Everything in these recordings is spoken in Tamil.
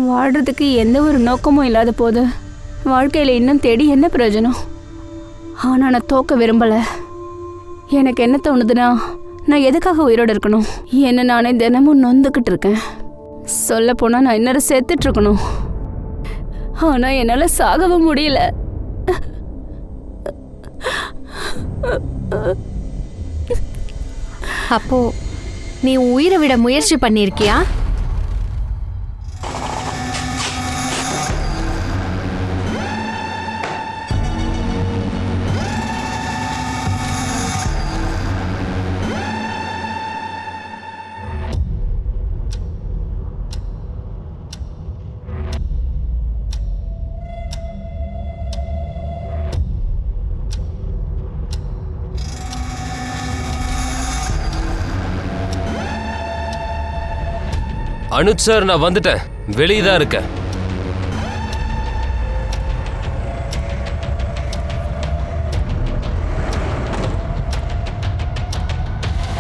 வாழ்கிறதுக்கு எந்த ஒரு நோக்கமும் இல்லாத போது வாழ்க்கையில் இன்னும் தேடி என்ன பிரயோஜனம்? ஆனால் நான் தோக்க விரும்பலை. எனக்கு என்ன தோணுதுன்னா, நான் எதுக்காக உயிரோடு இருக்கணும்? என்ன நானே தினமும் நொந்துக்கிட்டு இருக்கேன். சொல்லப்போனால் நான் இன்னும் செத்துட்ருக்கணும். ஆனால் என்னால் சாகவும் முடியல. அப்போ நீ உயிரை விட முயற்சி பண்ணியிருக்கியா? அனுஜ் சார், நான் வந்துட்டேன். வெளியே தான் இருக்கேன்.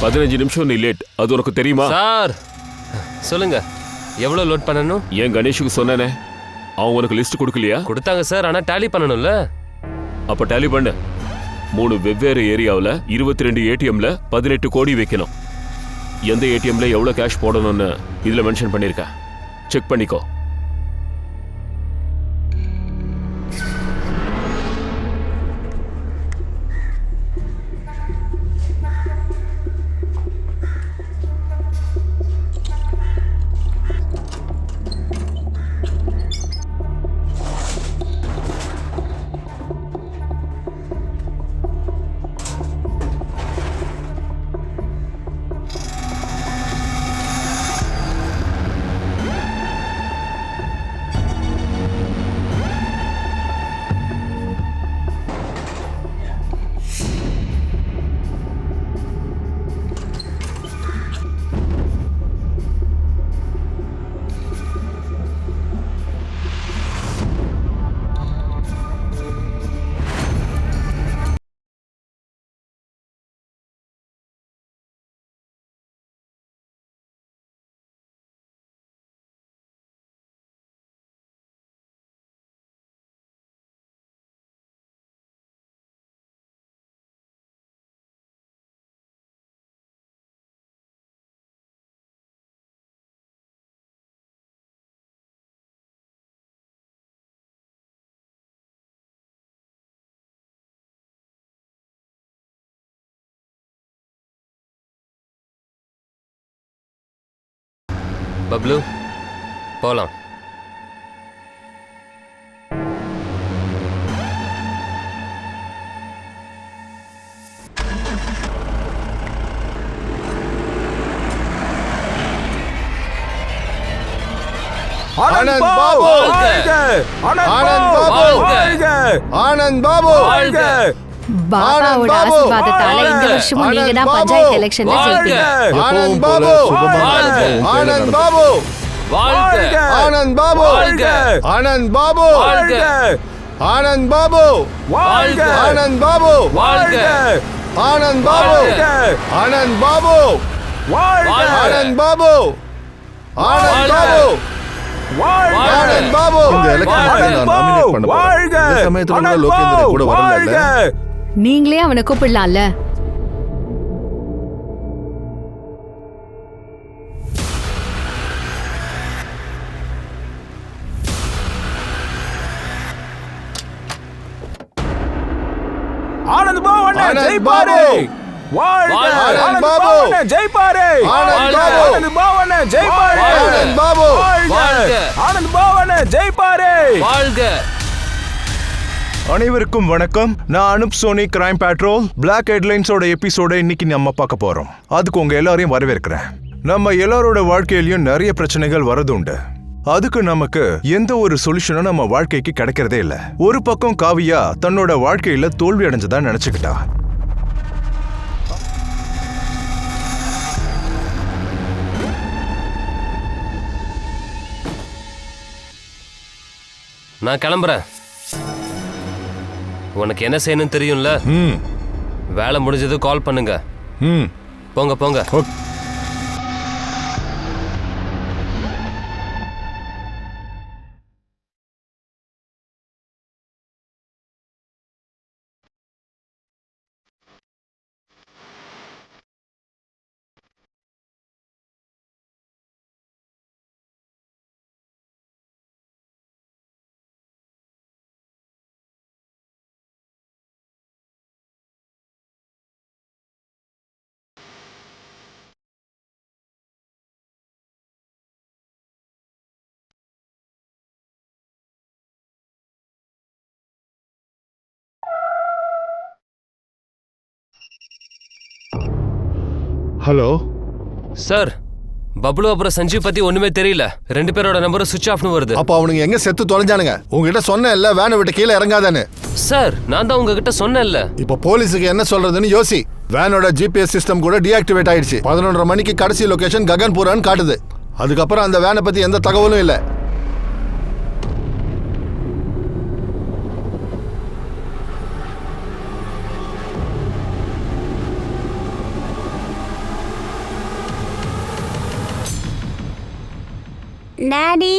பதினஞ்சு நிமிஷம் நீ லேட், அது உனக்கு தெரியுமா? சார் சொல்லுங்க, எவ்வளோ லோட் பண்ணணும்? ஏன் கணேஷுக்கு சொன்னேனே, அவன் உனக்கு லிஸ்ட் கொடுக்கலையா? கொடுத்தாங்க சார், ஆனால் டேலி பண்ணணும்ல. அப்ப டேலி பண்ணு. 3 வெவ்வேறு ஏரியாவில் 22 ஏடிஎம்ல 18 கோடி வைக்கணும். எந்த ஏடிஎம்ல எவ்வளோ கேஷ் போடணும்னு இதில் மென்ஷன் பண்ணியிருக்கேன். செக் பண்ணிக்கோ. பப்ளு, போலாம். ஆனந்த் பாபு, ஆனந்த் பாபு, ஆனந்த் பாபு. பாபாவோட ஆசீர்வாதத்தால இந்த வருஷமும் நீங்க தான் பஞ்சாயத்து எலெக்ஷன்ல ஜெயிப்பீங்க. ஆனந்த் பாபு, ஆனந்த் பாபு, ஆனந்த் பாபு, ஆனந்த் பாபு, ஆனந்த் பாபு, ஆனந்த் பாபு, ஆனந்த் பாபு, ஆனந்த் பாபு, ஆனந்த் பாபு, ஆனந்த் பாபு, ஆனந்த் பாபு. இந்த எலெக்ஷனுக்கு நான் நாமினேட் பண்ண போறேன். இந்த சமயத்துல கூட லோகேந்திரன் கூட வரல. நீங்களே அவனை கூப்பிடலாம்ல. ஆனந்த் பாபு ஜெயிப்பாரு. ஆனந்த் பாபு ஜெயிப்பாரு. ஆனந்த் பாபு, ஆனந்த் பாபு ஜெயிப்பாரு. ஆனந்த் பாபு, ஆனந்த் பாபு ஜெயிப்பாரு. வாழ்க. அனைவருக்கும் வணக்கம். நான் அனுப் சோனி, கிரைம் பேட்ரோல். பிளாக் ஹெட்லைன்ஸோட எபிசோட இன்னைக்கு நம்ம பார்க்க போறோம். அதுக்கு உங்க எல்லாரையும் வரவேற்கிறேன். நம்ம எல்லாரோட வாழ்க்கையிலயும் நிறைய பிரச்சனைகள் வரது உண்டு. அதுக்கு நமக்கு எந்த ஒரு சொல்யூஷனும் நம்ம வாழ்க்கைக்கு கிடைக்கிறதே இல்ல. ஒரு பக்கம் காவியா தன்னோட வாழ்க்கையில தோல்வி அடைஞ்சதா நினைச்சுக்கிட்டா. நான் கிளம்புறேன். உனக்கு என்ன செய்யணும்னு தெரியும்ல. வேலை முடிஞ்சது கால் பண்ணுங்க. போங்க போங்க. ஹலோ சார் பப்ளு அப்புறம் சஞ்சீவ் பத்தி ஒண்ணுமே தெரியல. 2 பேரோட நம்பரும் சுவிட்ச் ஆஃப்னு வருது. அப்ப அவனுங்க எங்க செத்து தொலைஞ்சானுங்க? உங்ககிட்ட சொன்னேன்ல வேனை விட்டு கீழே இறங்காதானே. சார் நான் தான் உங்ககிட்ட சொன்னேன்ல. இப்ப போலீஸுக்கு என்ன சொல்றதுன்னு யோசி. வேனோட ஜிபிஎஸ் சிஸ்டம் கூட டீஆக்டிவேட் ஆயிடுச்சு. 11:30 மணிக்கு கடைசி லொகேஷன் ககன்பூரான்னு காட்டுது. அதுக்கப்புறம் அந்த வேனை பத்தி எந்த தகவலும் இல்லை. டாடி,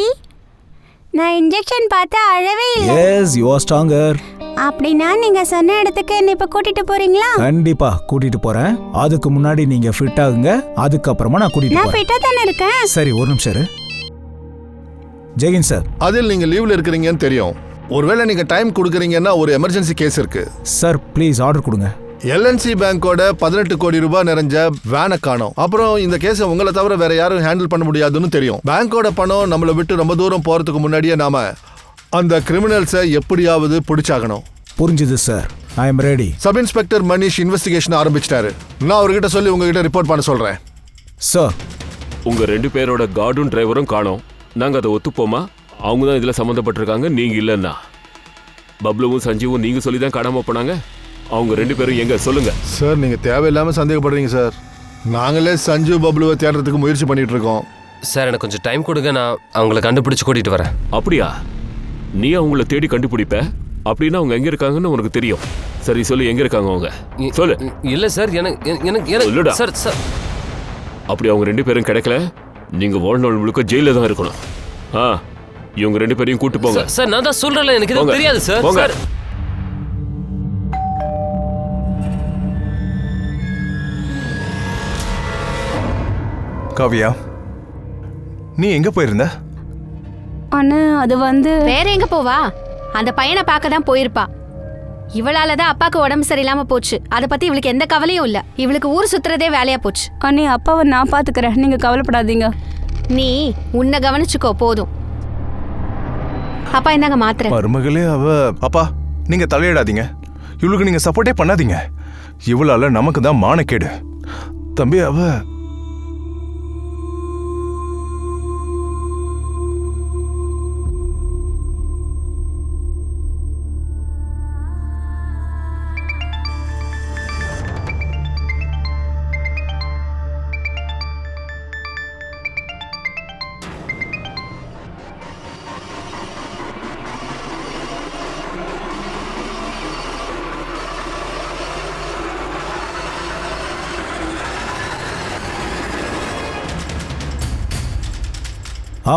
நான் இன்ஜெக்ஷன் பார்த்து அழவே இல்லை. Yes, you are stronger. அப்படின்னா நீங்க சொன்ன இடத்துக்கு என்ன இப்ப கூட்டிட்டு போறீங்களா? கண்டிப்பா கூட்டிட்டு போறேன். அதுக்கு முன்னாடி நீங்க ஃபிட் ஆகுங்க, அதுக்கப்புறமா நான் கூட்டிட்டு நான் போறேன். ஃபிட்டா தானே இருக்கேன். சரி, ஒரு நிமிஷம் இரு. ஜெயின் சார். அதில் நீங்க லீவ்ல இருக்கிறீங்கன்னு தெரியும். ஒருவேளை நீங்க டைம் கொடுக்குறீங்கன்னா ஒரு எமர்ஜென்சி கேஸ் இருக்கு. சார் ப்ளீஸ் ஆர்டர் கொடுங்க. எல்என்சி பேங்கோட 18 கோடி ரூபாய் நிறைஞ்ச வேனை காணோம். அப்புறம் இந்த கேஸை உங்களை தவிர வேற யாரும் ஹேண்டில் பண்ண முடியாதுன்னு தெரியும். பேங்கோட பணம் நம்மளை விட்டு ரொம்ப தூரம் போறதுக்கு முன்னாடியே நாம அந்த கிரிமினல்ஸை எப்படியாவது பிடிச்சாகணும். புரிஞ்சுது sir. I am ready. Sub inspector Manish investigation ஆரம்பிச்சிட்டாரு. நான் அவர்கிட்ட சொல்லி உங்ககிட்ட ரிப்போர்ட் பண்ண சொல்றேன். சார், உங்க 2 பேரோட கார்டும் டிரைவரும் காணோம். நாங்க அதை ஒத்துப்போமா? அவங்க தான் இதுல சம்மந்தப்பட்டிருக்காங்க, நீங்க இல்லைன்னா. பப்ளுவும் சஞ்சீவும் நீங்க சொல்லி தான் காணாம போனாங்க. அவங்க 2 பேரும் எங்க சொல்லுங்க. சார் நீங்க தேவையில்லாம சந்தேகப்படுறீங்க சார். நாங்களே சஞ்சு பப்ளுவை தேடுறதுக்கு முயற்சி பண்ணிட்டு இருக்கோம். சார் எனக்கு கொஞ்சம் டைம் கொடுங்க, நான் அவங்கள கண்டுபிடிச்சு கூட்டிட்டு வரேன். அப்படியா? நீ அவங்கள தேடி கண்டுபிடிப்ப? அப்படின்னா அவங்க எங்க இருக்காங்கன்னு உனக்கு தெரியும். சரி சொல்லு, எங்க இருக்காங்க அவங்க? சொல்லு. இல்ல சார், எனக்கு சொல்லுடா. சார் சார் அப்படி அவங்க 2 பேரும் கிடைக்கல, நீங்க வாழ்நாள் முழுக்க ஜெயில தான் இருக்கணும். இவங்க 2 பேரையும் கூட்டு போங்க. சார் நான் தான் சொல்றேன்ல, எனக்கு இது தெரியாது சார். சார் காவியா, நீ எங்க போயிருந்த? அண்ணா அது வந்து வேற எங்க போவா? அந்த பையனை பார்க்க தான் போயிருப்பா. இவளால தான் அப்பாக்கு உடம்பு சரியில்லாம போச்சு. அதை பத்தி இவளுக்கு எந்த கவலையும் இல்ல. இவளுக்கு ஊர் சுத்துறதே வேலையா போச்சு. அண்ணி, அப்பாவை நான் பாத்துக்கிறேன், நீங்க கவலைப்படாதீங்க. நீ உன்னை கவனிச்சுக்கோ போதும். அப்பா இந்தாங்க மாத்திரை. மருமகளே அவ. அப்பா நீங்க தலையிடாதீங்க, இவளுக்கு நீங்க சப்போர்ட்டே பண்ணாதீங்க. இவளால நமக்கு தான் மானக்கேடு. தம்பி அவ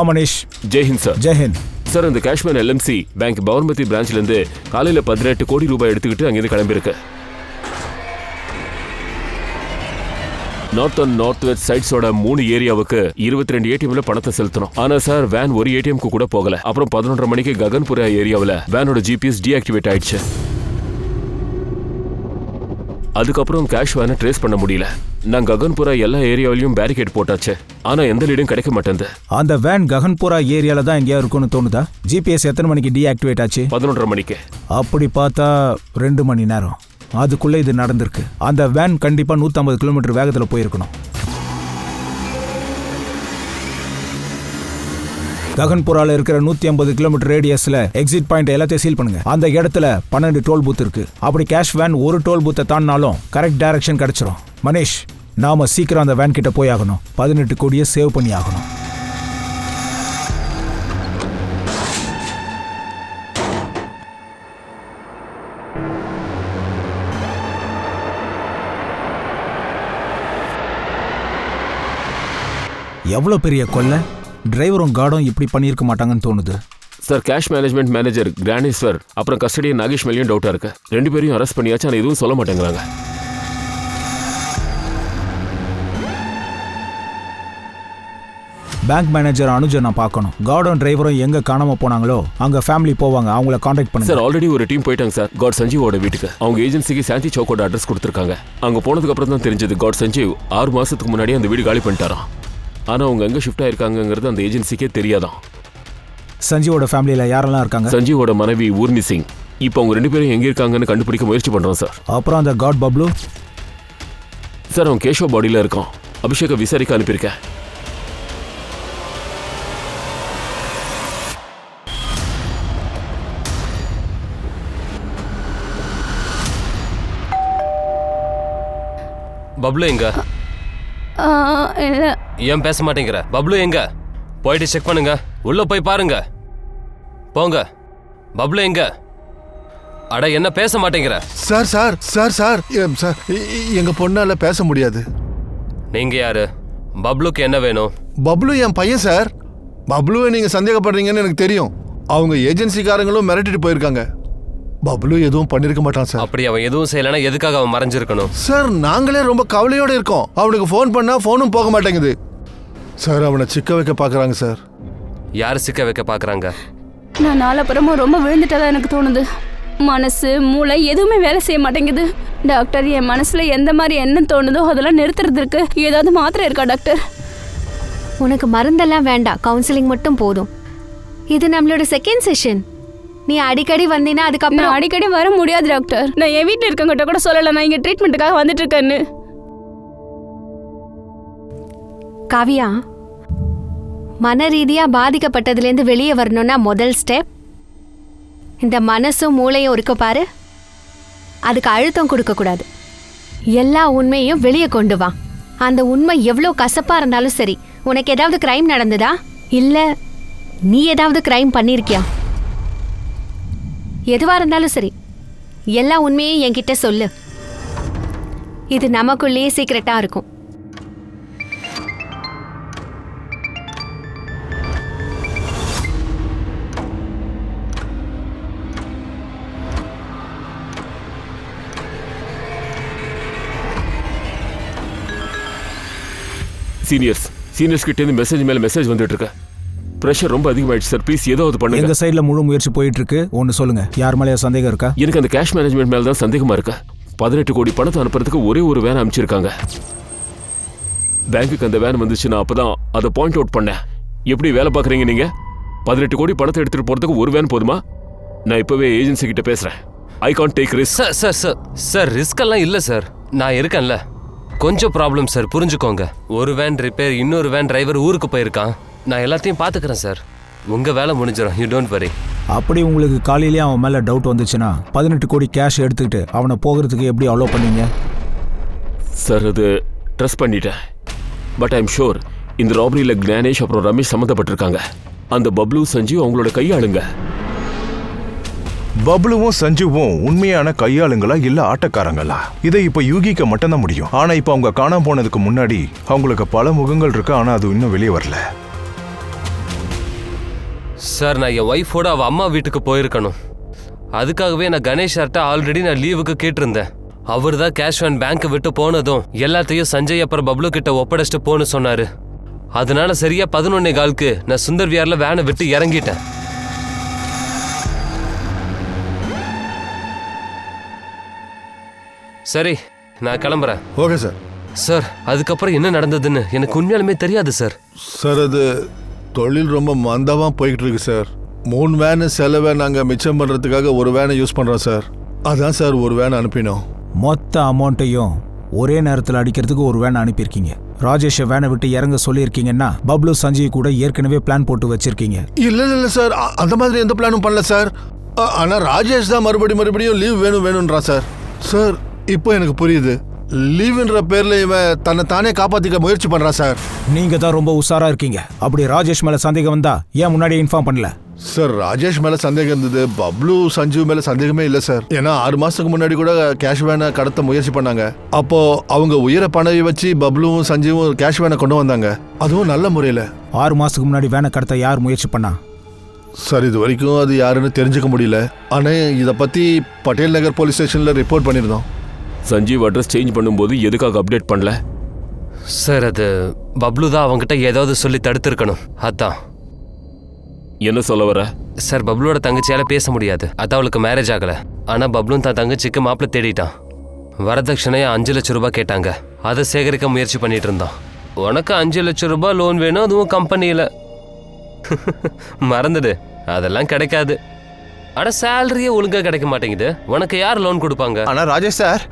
மனிஷ். ஜெய்ஹிந்த் சார். ஜெய்ஹிந்த் சார், இந்த காஷ்மீர் எல்எம்சி பேங்க் பவர்மதி பிரான்ச்ல இருந்து காலையில 18 கோடி ரூபாய் எடுத்துக்கிட்டு அங்கிருந்து கிளம்பியிருக்கு. நார்த் அண்ட் நார்த் வெஸ்ட் சைட்ஸோட 3 ஏரியாவுக்கு 22 ஏடிஎம்ல பணத்தை செலுத்தணும். ஆனா சார் வேன் ஒரு ஏடிஎம்க்கு கூட போகல. அப்புறம் 11:30 மணிக்கு ககன்புரா ஏரியாவில் வேனோட ஜிபிஎஸ் டீஆக்டிவேட் ஆயிடுச்சு. அதுக்கப்புறம் கேஷ் வேனை ட்ரேஸ் பண்ண முடியல. நான் ககன்புரா எல்லா ஏரியாவிலையும் பேரிகேட் போட்டாச்சு, ஆனா எந்த லீடும் கிடைக்க மாட்டேங்குது. அந்த வேன் ககன்புரா ஏரியால தான் எங்கேயா இருக்கும்னு தோணுதா? ஜிபிஎஸ் எத்தனை மணிக்கு டீஆக்டிவேட் ஆச்சு? 11:30 மணிக்கு. அப்படி பார்த்தா 2 மணி நேரம் அதுக்குள்ள இது நடந்திருக்கு. அந்த வேன் கண்டிப்பா 150 கிலோமீட்டர் வேகத்துல போயிருக்கணும். ககன்புரால இருக்கிற 150 கிலோமீட்டர் ரேடியஸ்ல எக்ஸிட் பாயிண்ட் எல்லாத்தையும் சீல் பண்ணுங்க. அந்த இடத்துல 12 டோல் பூத் இருக்கு. அப்படி கேஷ் வேன் ஒரு டோல் பூத்தை தாண்டினாலும் கரெக்ட் டைரக்ஷன் கிடைச்சிரும். மனிஷ், நாம சீக்கிரம் அந்த வேன் கிட்ட போய் ஆகணும். 18 கோடியை சேவ் பண்ணி ஆகணும். எவ்வளவு பெரிய கொள்ளை! டிரைவரும் கார்டும் இப்படி பண்ணியிருக்க மாட்டாங்கன்னு தோணுது. சார், கேஷ் மேனேஜ்மெண்ட் மேனேஜர் கிரானேஸ்வர் அப்புறம் கஸ்டடியன் நாகேஷ் மேலேயும் டவுட்டா இருக்கு. 2 பேரையும் அரெஸ்ட் பண்ணியாச்சு, ஆனால் எதுவும் சொல்ல மாட்டேங்கிறாங்க. பேங்க் மேனேஜர் அனுஜை நான் பார்க்கணும். கார்டும் டிரைவரும் எங்க காணாம போனாங்களோ அங்க ஃபேமிலி போவாங்க, அவங்கள கான்டாக்ட் பண்ணுங்க. சார், ஆல்ரெடி ஒரு டீம் போயிட்டாங்க சார். காட் சஞ்சீவோட வீட்டுக்கு. அவங்க ஏஜென்சிக்கு சாந்தி சௌக்கோட அட்ரஸ் கொடுத்துருக்காங்க. அங்க போனதுக்கு அப்புறம் தான் தெரிஞ்சது காட் சஞ்சீவ் 6 மாசத்துக்கு முன்னாடியே அந்த வீடு காலி பண்ணிட்டாராம். ஆனா அவங்க எங்க ஷிஃப்ட் ஆயிருக்காங்கிறது அந்த ஏஜென்சிக்கே தெரியாதான். சஞ்சீவோட ஃபேமிலியில யாரெல்லாம் இருக்காங்க? சஞ்சீவோட மனைவி ஊர்மி சிங். இப்போ அவங்க 2 பேரும் எங்க இருக்காங்கன்னு கண்டுபிடிக்க முயற்சி பண்றோம் சார். அப்புறம் அந்த காட் பப்ளு சார், அவன் கேஷோ பாடியில இருக்கான். அபிஷேகை விசாரிக்க அனுப்பியிருக்கேன். பப்ளு எங்க? இல்லை ஏன் பேச மாட்டேங்கிற? பப்ளு எங்க? போயிட்டு செக் பண்ணுங்க. உள்ள போய் பாருங்க. போங்க. பப்ளு எங்க? அட என்ன பேச மாட்டேங்கிற? Sir sir sir sir sir எங்க பொண்ணால பேச முடியாது. நீங்க யாரு? பப்ளுக்கு என்ன வேணும்? பப்ளு என் பையன் சார். பப்ளுவை நீங்க சந்தேகப்படுறீங்கன்னு எனக்கு தெரியும். அவங்க ஏஜென்சிக்காரங்களும் மிரட்டிட்டு போயிருக்காங்க. பப்ளு எதுவும் பண்ணிருக்க மாட்டான் சார். அப்படி அவன் எதுவும் செய்யலைன்னா எதுக்காக அவன் மறைஞ்சிருக்கணும்? சார் நாங்களே ரொம்ப கவலையோட இருக்கோம். அவனுக்கு ஃபோன் பண்ணா ஃபோனும் போக மாட்டேங்குது சார். அவனை சிக்க வைக்க பாக்குறாங்க சார். யாரு சிக்க வைக்க பாக்குறாங்க? நான் நாலப்புறமும் ரொம்ப விழுந்துட்டதா எனக்கு தோணுது. மனசு மூளை எதுவுமே வேலை செய்ய மாட்டேங்குது. டாக்டர், என் மனசுல எந்த மாதிரி என்ன தோணுதோ அதெல்லாம் நிறுத்துறதுக்கு ஏதாவது மாத்திரை இருக்கா டாக்டர்? உனக்கு மருந்தெல்லாம் வேண்டாம், கவுன்சிலிங் மட்டும் போதும். இது நம்மளோட செகண்ட் செஷன். நீ அடிக்கடி வந்தீங்கன்னா அதுக்கப்புறம் நான் அடிக்கடி வர முடியாது டாக்டர். நான் என் வீட்டில் இருக்கவங்கிட்ட கூட சொல்லலை நான் இங்கே ட்ரீட்மெண்ட்டுக்காக வந்துட்டு இருக்கேன்னு. காவியா, மன ரீதியா பாதிக்கப்பட்டதுலேருந்து வெளியே வரணும்னா முதல் ஸ்டெப் இந்த மனசும் மூளையும் இருக்க பாரு, அதுக்கு அழுத்தம் கொடுக்கக்கூடாது. எல்லா உண்மையும் வெளியே கொண்டு வா. அந்த உண்மை எவ்வளோ கசப்பா இருந்தாலும் சரி. உனக்கு ஏதாவது கிரைம் நடந்ததா, இல்லை நீ ஏதாவது கிரைம் பண்ணியிருக்கியா, எதுவா இருந்தாலும் சரி எல்லா உண்மையும் என்கிட்ட சொல்லு. இது நமக்குள்ளேயே சீக்கிரட்டா இருக்கும். சீனியர்ஸ் கிட்ட இருந்து மெசேஜ் மேல மெசேஜ் வந்துட்டு இருக்கு. பிரஷர் ரொம்ப அதிகமாயிடுச்சு சார். ப்ளீஸ் ஏதாவது பண்ணுங்க. எங்க சைடுல முழு முயற்சி போயிட்டு இருக்கு. ஒன்னு சொல்லுங்க, யார் மேலயா சந்தேகம் இருக்கா? எனக்கு அந்த கேஷ் மேனேஜ்மெண்ட் மேல தான் சந்தேகமா இருக்கு. 18 கோடி பணத்தை அனுப்புறதுக்கு ஒரே ஒரு வேன் அனுப்பிச்சிருக்காங்க. பேங்க்குக்கு அந்த வேன் வந்துச்சு. நான் அப்பதான் அதை பாயிண்ட் அவுட் பண்ணேன். எப்படி வேலை பாக்குறீங்க நீங்க? 18 கோடி பணத்தை எடுத்துட்டு போறதுக்கு ஒரு வேன் போதுமா? நான் இப்பவே ஏஜென்சி கிட்ட பேசுறேன். I can't take risk. Sir sir sir sir risk எல்லாம் இல்லை சார். நான் இருக்கேன்ல. கொஞ்சம் ப்ராப்ளம் சார், புரிஞ்சுக்கோங்க. ஒரு வேன் ரிப்பேர், இன்னொரு வேன் டிரைவர் ஊருக்கு போயிருக்கான். நான் எல்லாத்தையும் பார்த்துக்கிறேன் சார். உங்கள் வேலை முடிஞ்சிடும். You don't worry. அப்படி உங்களுக்கு காலையிலேயே அவன் மேலே டவுட் வந்துச்சுன்னா 18 கோடி கேஷ் எடுத்துக்கிட்டு அவனை போகிறதுக்கு எப்படி அலோவ் பண்ணீங்க? சார் அது ட்ரஸ்ட் பண்ணிட்டேன். பட் ஐம் ஷோர் இந்த ராபரியில் க்ஞானேஷ் அப்புறம் ரமேஷ் சம்மந்தப்பட்டிருக்காங்க. அந்த பப்ளு சஞ்சீவ் அவங்களோட கையாளுங்க. பப்ளுவும் சஞ்சுவும் உண்மையான கையாளுங்களா இல்ல ஆட்டக்காரங்களா? இதை இப்ப யூகிக்க மட்டும்தான் முடியும். ஆனா இப்ப அவங்க காணாம போனதுக்கு முன்னாடி அவங்களுக்கு பல முகங்கள் இருக்கு. ஆனா அது இன்னும் வெளியே வரல. சார், நான் என் ஒய்ஃபோட அவள் அம்மா வீட்டுக்கு போயிருக்கணும். அதுக்காகவே நான் கணேஷ் சார்ட்ட ஆல்ரெடி நான் லீவுக்கு கேட்டிருந்தேன். அவர் தான் கேஷ் வேன் பேங்க்கை விட்டு போனதும் எல்லாத்தையும் சஞ்சய் அப்புறம் பப்ளு கிட்ட ஒப்படைச்சிட்டு போன்னு சொன்னாரு. அதனால சரியா 11:15க்கு நான் சுந்தர் வியார்ல வேனை விட்டு இறங்கிட்டேன். சரி, நான் கிளம்புறேன். Okay sir. சார், அதுக்கப்புறம் என்ன நடந்ததுன்னு எனக்கு உண்மையாலுமே தெரியாது சார். சார் அது தொழில் ரொம்ப மந்தமாக போய்கிட்டு இருக்கு சார். 3 வேனு செலவை நாங்கள் மிச்சம் பண்ணுறதுக்காக ஒரு வேனை யூஸ் பண்ணுறோம் சார். அதான் சார் ஒரு வேன் அனுப்பினோம். மொத்த அமௌண்ட்டையும் ஒரே நேரத்தில் அடிக்கிறதுக்கு ஒரு வேன் அனுப்பியிருக்கீங்க. ராஜேஷை வேனை விட்டு இறங்க சொல்லியிருக்கீங்கன்னா பப்ளு சஞ்சய் கூட ஏற்கனவே பிளான் போட்டு வச்சிருக்கீங்க. இல்லை சார், அந்த மாதிரி எந்த பிளானும் பண்ணல சார். ஆனால் ராஜேஷ் தான் மறுபடியும் லீவ் வேணும்ன்றான் சார். சார் இப்போ எனக்கு புரியுது. லீவுன்ற பேர்ல இவன் தன்னை தானே காப்பாத்திக்க முயற்சி பண்றான் சார். நீங்க தான் ரொம்ப உஷாரா இருக்கீங்க. அப்படி ராஜேஷ் மேல சந்தேகம் வந்தா ஏன் முன்னாடி இன்ஃபார்ம் பண்ணல? சார் ராஜேஷ் மேல சந்தேகம் இருந்தது. பப்ளு சஞ்சீவ் மேல சந்தேகமே இல்லை சார். ஏன்னா 6 மாசத்துக்கு முன்னாடி கூட கேஷ் வேனை கடத்த முயற்சி பண்ணாங்க. அப்போ அவங்க உயிரை பணவி வச்சு பப்ளுவும் சஞ்சீவும் கேஷ் வேனை கொண்டு வந்தாங்க. அதுவும் நல்ல முறையில். 6 மாசத்துக்கு முன்னாடி வேனை கடத்த யார் முயற்சி பண்ணா? சார் இது வரைக்கும் அது யாருன்னு தெரிஞ்சுக்க முடியல. ஆனா இதை பத்தி பட்டேல் நகர் போலீஸ் ஸ்டேஷன்ல ரிப்போர்ட் பண்ணியிருந்தோம். சஞ்சீவ் அட்ரஸ் சேஞ்ச் பண்ணும்போது எதுக்காக அப்டேட் பண்ணல? சார், அது பப்ளு தான் அவங்ககிட்ட ஏதாவது சொல்லி தடுத்திருக்கணும். அதான். என்ன சொல்ல வர? சார், பப்ளுவோட தங்கச்சியால பேச முடியாது. அதான் அவளுக்கு மேரேஜ் ஆகல. ஆனா பப்ளும் தான் தங்கச்சிக்கு மாப்பிள்ளை தேடிட்டான். வரதட்சணையா 5 லட்சம் ரூபாய் கேட்டாங்க. அதை சேகரிக்க முயற்சி பண்ணிட்டு இருந்தான். உனக்கு 5 லட்சம் ரூபாய் லோன் வேணும், அதுவும் கம்பெனியில. மறந்துடு, அதெல்லாம் கிடைக்காது. ஆனா சேலரியே ஒழுங்கா கிடைக்க மாட்டேங்குது. உனக்கு யார் லோன் கொடுப்பாங்க? ஆனா ராஜேஷ் சார்,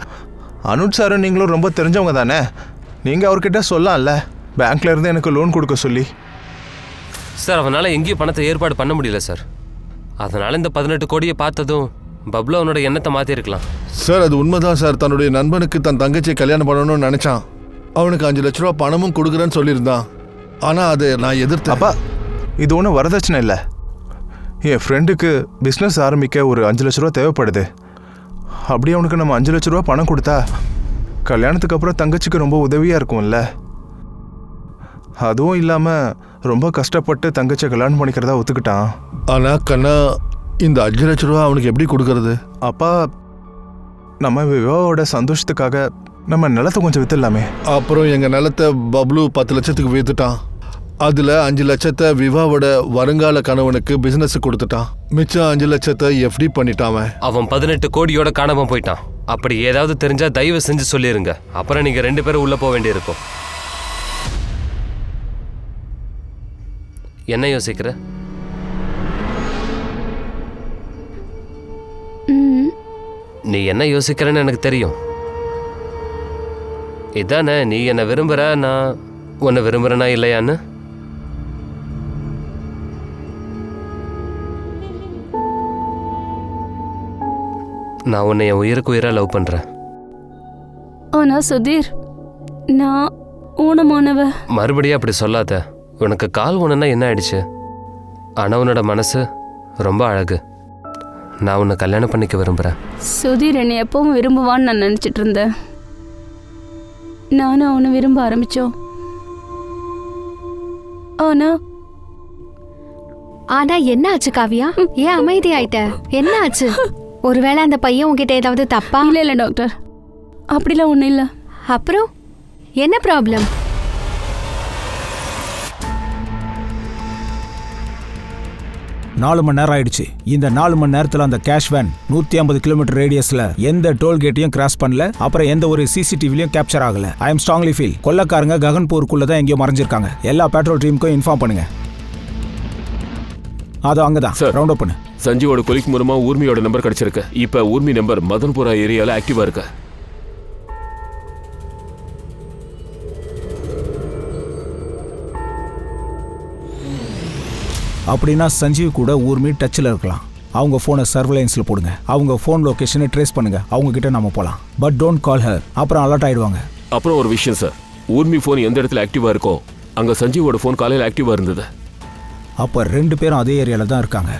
அனுட் சாரும் நீங்களும் ரொம்ப தெரிஞ்சவங்க தானே. நீங்கள் அவர்கிட்ட சொல்லலாம்ல, பேங்க்ல இருந்து எனக்கு லோன் கொடுக்க சொல்லி. சார் அவனால் எங்கேயும் பணத்தை ஏற்பாடு பண்ண முடியல சார். அதனால் இந்த 18 கோடியை பார்த்ததும் பப்ளு அவனோட எண்ணத்தை மாற்றிருக்கலாம். சார் அது உண்மைதான் சார். தன்னுடைய நண்பனுக்கு தன் தங்கச்சியை கல்யாணம் பண்ணணும்னு நினைச்சான். அவனுக்கு 5 லட்ச ரூபா பணமும் கொடுக்குறேன்னு சொல்லியிருந்தான். ஆனால் அதை நான் எதிர்த்தேன். அப்பா, இது ஒன்றும் வரதட்சணை இல்லை. என் ஃப்ரெண்டுக்கு பிஸ்னஸ் ஆரம்பிக்க ஒரு 5 லட்ச ரூபா தேவைப்படுது. அப்படியே அவனுக்கு நம்ம 5 லட்ச ரூபா பணம் கொடுத்தா கல்யாணத்துக்கு அப்புறம் தங்கச்சிக்கு ரொம்ப உதவியாக இருக்கும்ல. அதுவும் இல்லாமல் ரொம்ப கஷ்டப்பட்டு தங்கச்சியை கல்யாணம் பண்ணிக்கிறதா ஒத்துக்கிட்டான். ஆனால் கண்ணா, இந்த 5 லட்ச ரூபா அவனுக்கு எப்படி கொடுக்கறது? அப்பா, நம்ம விவாவோட சந்தோஷத்துக்காக நம்ம நிலத்தை கொஞ்சம் வித்துடலாமே. அப்புறம் எங்கள் நிலத்தை பப்ளு 10 லட்சத்துக்கு வித்துட்டான். அதில் 5 லட்சத்தை விவாவோட வருங்கால கணவனுக்கு பிஸ்னஸ் கொடுத்துட்டான். மிச்சம் 5 லட்சத்தை எஃப்டி பண்ணிட்டான். அவன் 18 கோடியோட காணாம போயிட்டான். அப்படி ஏதாவது தெரிஞ்சா தயவு செஞ்சு சொல்லிருங்க. அப்புறம் நீங்க 2 பேரும் உள்ள போக வேண்டியிருக்கும். என்ன யோசிக்கிற? நீ என்ன யோசிக்கிறன்னு எனக்கு தெரியும். இதானே, நீ என்ன விரும்புற, நான் உன்னை விரும்புறேனா இல்லையான்னு? நான் உன்னை என் உயிருக்கு உயிராக லவ் பண்ணுறேன். ஆனால் சுதீர், நான் ஊனமானவ. மறுபடியும் அப்படி சொல்லாத. உனக்கு கால் ஊனன்னா என்ன ஆயிடுச்சு? ஆனால் உன்னோட மனசு ரொம்ப அழகு. நான் உன்னை கல்யாணம் பண்ணிக்க விரும்புகிறேன். சுதீர் என்னை எப்பவும் விரும்புவான்னு நான் நினச்சிட்டு இருந்தேன். நானும் அவனை விரும்ப ஆரம்பித்தோம். ஆனா என்ன ஆச்சு காவியா? ஏன் அமைதி ஆயிட்ட? என்ன ஆச்சு? ஒருவேளை அந்த பையன் உங்ககிட்ட ஏதாவது தப்பா? இல்லை டாக்டர், அப்படிலாம் ஒன்றும் இல்லை. அப்புறம் என்ன ப்ராப்ளம்? நாலு மணி நேரம் ஆயிடுச்சு. இந்த 4 மணி நேரத்தில் அந்த கேஷ் வேன் 150 கிலோமீட்டர் ரேடியஸில் எந்த டோல்கேட்டையும் கிராஸ் பண்ணல. அப்புறம் எந்த ஒரு சிசிடிவிலையும் கேப்சர் ஆகல. ஐ எம் ஸ்ட்ராங்லி ஃபீல் கொள்ளக்காரங்க ககன்பூருக்குள்ள தான் எங்கேயோ மறைஞ்சிருக்காங்க. எல்லா பெட்ரோல் டீமுக்கும் இன்ஃபார்ம் பண்ணுங்க. அதோ அங்கதான் சார், ரவுண்ட் அப் பண்ணு. சஞ்சீவோட கொலிக் மூலமா ஊர்மியோட நம்பர் கிடைச்சிருக்கு. இப்ப ஊர்மி நம்பர் மதன்புரா ஏரியால ஆக்டிவா இருக்கு. அப்படின்னா சஞ்சீவ் கூட ஊர்மி டச்சில் இருக்கலாம். அவங்க ஃபோனை சர்வலைன்ஸில் போடுங்க. அவங்க ஃபோன் லொக்கேஷனை ட்ரேஸ் பண்ணுங்க. அவங்க கிட்ட நம்ம போகலாம். பட் டோன்ட் கால் ஹர், அப்புறம் அலர்ட் ஆயிடுவாங்க. அப்புறம் ஒரு விஷயம் சார், ஊர்மி ஃபோன் எந்த இடத்துல ஆக்டிவா இருக்கோ அங்க சஞ்சீவோட ஃபோன் காலையில் ஆக்டிவா இருந்தது. அப்போ 2 பேரும் அதே ஏரியாவில் தான் இருக்காங்க.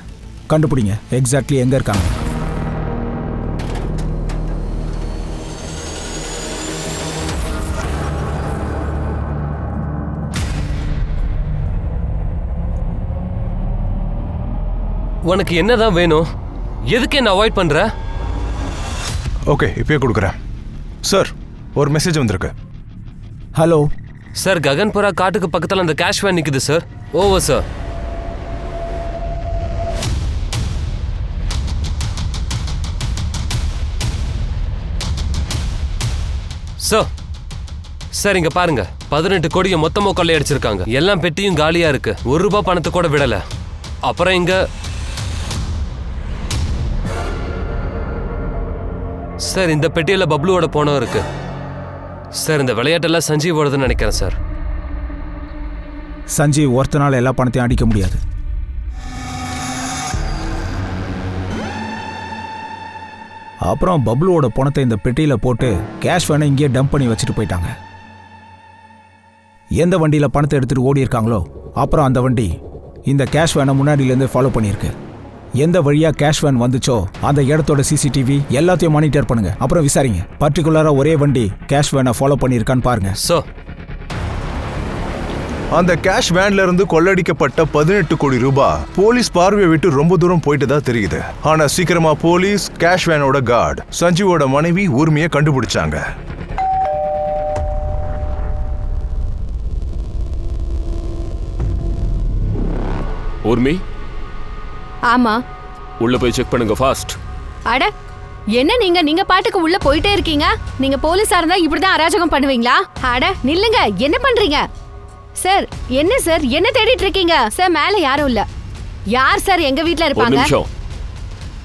கண்டுபிடிங்க எக்ஸாக்ட்லி எங்கே இருக்காங்க. உனக்கு என்னதான் வேணும்? எதுக்கு என்ன அவாய்ட் பண்ற? ஓகே, இப்பயே கொடுக்குறேன். சார், ஒரு மெசேஜ் வந்திருக்கு. ஹலோ சார், ககன்புரா காட்டுக்கு பக்கத்தில் அந்த கேஷ் வேன் நிற்குது sir. Over sir. Sir sir இங்க பாருங்க, 18 கோடியை மொத்தமாக கொள்ளையடிச்சிருக்காங்க. எல்லாம் பெட்டியும் காலியா இருக்கு. ₹1 பணத்தை கூட விடல. அப்புறம் இங்க சார் இந்த பெட்டியில பப்ளுவோட போனோம் இருக்கு சார். இந்த விளையாட்டெல்லாம் சஞ்சீவோடதுன்னு நினைக்கிறேன் சார். சஞ்சீவ் ஒருத்தனால எல்லா பணத்தையும் அடிக்க முடியாது. அப்புறம் பப்ளுவோட பணத்தை இந்த பெட்டியில் போட்டு கேஷ் வேனை இங்கேயே டம்ப் பண்ணி வச்சுட்டு போயிட்டாங்க. எந்த வண்டியில் பணத்தை எடுத்துகிட்டு ஓடி இருக்காங்களோ அப்புறம் அந்த வண்டி இந்த கேஷ் வேனை முன்னாடியிலேருந்து ஃபாலோ பண்ணியிருக்கு. எந்த வழியாக கேஷ் வேன் வந்துச்சோ அந்த இடத்தோட சிசிடிவி எல்லாத்தையும் மானிட்டர் பண்ணுங்க. அப்புறம் விசாரிங்க, பர்டிகுலராக ஒரே வண்டி கேஷ் வேனை ஃபாலோ பண்ணியிருக்கான்னு பாருங்க. அந்த கேஷ் வேன்ல இருந்து கொள்ளடிக்கப்பட்ட 18 கோடி ரூபாய் போலீஸ் பார்வையை விட்டு ரொம்ப தூரம் போயிட்டு தான் தெரியுது. ஆனா சீக்கிரமா போலீஸ் கேஷ் வேனோட கார்டு சஞ்சீவோட மனைவி ஊர்மியை கண்டுபிடிச்சாங்க. ஊர்மி, ஆமா, உள்ள போய் செக் பண்ணுங்க ஃபாஸ்ட். அட என்ன நீங்க பாட்டுக்கு உள்ள போயிட்டே இருக்கீங்க. நீங்க போலீஸா இருந்தா இப்படிதான் அராஜகம் பண்ணுவீங்களா? அட நில்லுங்க, என்ன பண்றீங்க சார்? என்ன சார், என்ன தேடிட்டு இருக்கீங்க சார்? மேல யாரும் இல்ல. யார் சார் எங்க வீட்ல ஒரு இருப்பாங்க? நிமிஷம்,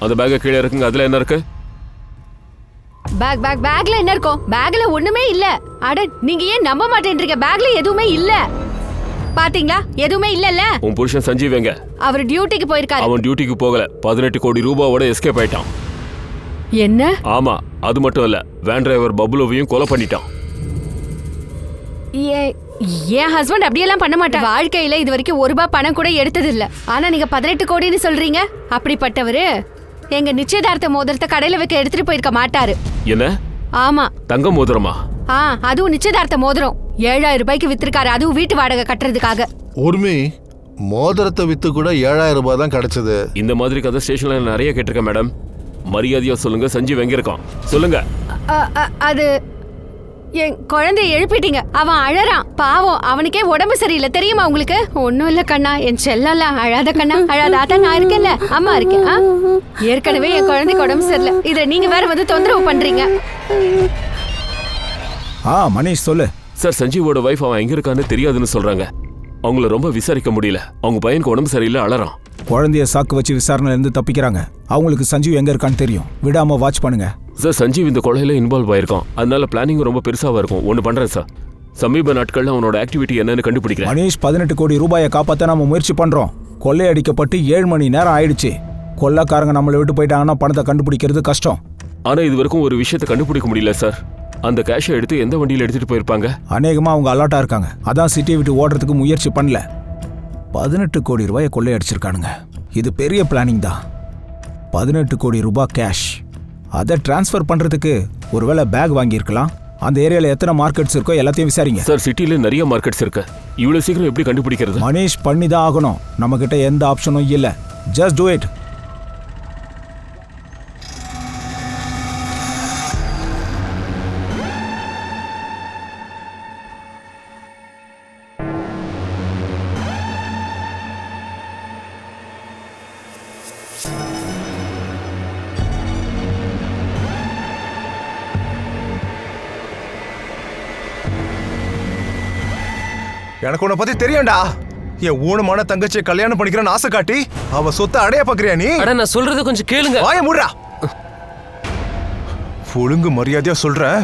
அந்த பேக் கீழே இருக்குங்க. அதுல என்ன இருக்கு? பேக்ல என்ன இருக்கும்? பேக்ல ஒண்ணுமே இல்ல. அட நீங்க ஏன் நம்ப மாட்டேன்றீங்க? பேக்ல எதுவுமே இல்ல. பாத்தீங்களா? எதுவுமே இல்லல்ல. உன் புருஷன் சஞ்சீவ் எங்க? அவர் டியூட்டிக்கு போயிருக்காரு. அவன் டியூட்டிக்கு போகல, 18 கோடி ரூபாவோட எஸ்கேப் ஆயிட்டான். என்ன? ஆமா, அது மட்டும் இல்ல, வேன் டிரைவர் பப்ளுவையும் கொலை பண்ணிட்டான். என் ஹஸ்பண்ட் அப்படியெல்லாம் பண்ண மாட்டார். வாழ்க்கையில இது வரைக்கும் ₹1 பணம் கூட எடுத்தது இல்ல. ஆனா நீங்க 18 கோடின்னு சொல்றீங்க. அப்படிப்பட்டவரு எங்க நிச்சயதார்த்த மோதிரத்தை கடையில வைக்க எடுத்துட்டு போயிருக்க மாட்டாரு. என்ன? ஆமா. தங்க மோதிரமா? அதுவும் நிச்சயதார்த்த மோதிரம் 7000 ரூபாய்க்கு வித்திருக்காரு. அதுவும் வீட்டு வாடகை கட்டுறதுக்காக. உரிமை மோதிரத்தை வித்து கூட 7000 ரூபாய் தான் கிடைச்சது. இந்த மாதிரி கதை ஸ்டேஷன்ல நிறைய கேட்டிருக்கேன் மேடம். மரியாதையா சொல்லுங்க, சஞ்சீவ் எங்க இருக்கான்? சொல்லுங்க. அது என் குழந்தைய எழுப்பிட்டீங்க. அவன் அழறான். பாவம், அவனுக்கே உடம்பு சரியில்லை தெரியுமா உங்களுக்கு? ஒன்னும் இல்ல கண்ணா, என் செல்லல. அழாத கண்ணா, அழாத. நான் இருக்கேன்ல, அம்மா இருக்கேன். ஏற்கனவே என் குழந்தைக்கு உடம்பு சரியில்லை. இதை நீங்க வேற வந்து தொந்தரவு பண்றீங்க. மனிஷ் சொல்லு. சார், சஞ்சீவோட வைஃப் அவன் எங்க இருக்கான்னு தெரியாதுன்னு சொல்றாங்க. அவங்கள ரொம்ப விசாரிக்க முடியல. அவங்க பையனுக்கு உடம்பு சரியில்லை, அழறான். குழந்தைய சாக்கு வச்சு விசாரணையில இருந்து தப்பிக்கிறாங்க. அவங்களுக்கு சஞ்சீவ் எங்க இருக்கான்னு தெரியும். விடாம வாட்ச் பண்ணுங்க சார். சஞ்சீவ் இந்த கொலையில இன்வால்வ் ஆயிருக்கான். அதனால பிளானிங் ரொம்ப பெருசாவா இருக்கும். ஒன்னு பண்றேன் சார், சமீப நாட்கள்ல அவனோட ஆக்டிவிட்டி என்னன்னு கண்டுபிடிக்கிறேன். மனிஷ், 18 கோடி ரூபாயை காப்பாற்ற நம்ம முயற்சி பண்றோம். கொள்ளையடிக்கப்பட்டு 7 மணி நேரம் ஆயிடுச்சு. கொள்ளைக்காரங்க நம்மளை விட்டு போயிட்டாங்கன்னா பணத்தை கண்டுபிடிக்கிறது கஷ்டம். ஆனா இது வரைக்கும் ஒரு விஷயத்தை கண்டுபிடிக்க முடியல சார். அந்த கேஷை எடுத்து எந்த வண்டியில எடுத்துட்டு போயிருப்பாங்க? அநேகமா அவங்க அலர்ட்டா இருக்காங்க. அதான் சிட்டியை விட்டு ஓடுறதுக்கு முயற்சி பண்ணல. 18 கோடி ரூபாயை கொள்ளையடிச்சிருக்கானுங்க. இது பெரிய பிளானிங் தான். 18 கோடி ரூபாய் கேஷ். அதை டிரான்ஸ்ஃபர் பண்றதுக்கு ஒருவேளை பேக் வாங்கியிருக்கலாம். அந்த ஏரியால எத்தனை மார்க்கெட்ஸ் இருக்கோ எல்லாத்தையும் விசாரிங்க. சார், சிட்டில நிறைய மார்க்கெட்ஸ் இருக்கு. இவ்வளவு சீக்கிரம் எப்படி கண்டுபிடிக்கிறது? மனிஷ், பண்ணி தான் ஆகணும். நம்ம கிட்ட எந்த ஆப்ஷனும் இல்ல. Just do it. எனக்கு உன்னை பத்தி தெரியும்டா. என் ஊனமான தங்கச்சியை கல்யாணம் பண்ணிக்கிறேன்னு ஆசை காட்டி அவ சொத்தை அடைய பாக்குறியா நீ? அட, நான் சொல்றது கொஞ்சம் கேளுங்க. வாய மூடுடா. ஒழுங்கு மரியாதையா சொல்றேன்,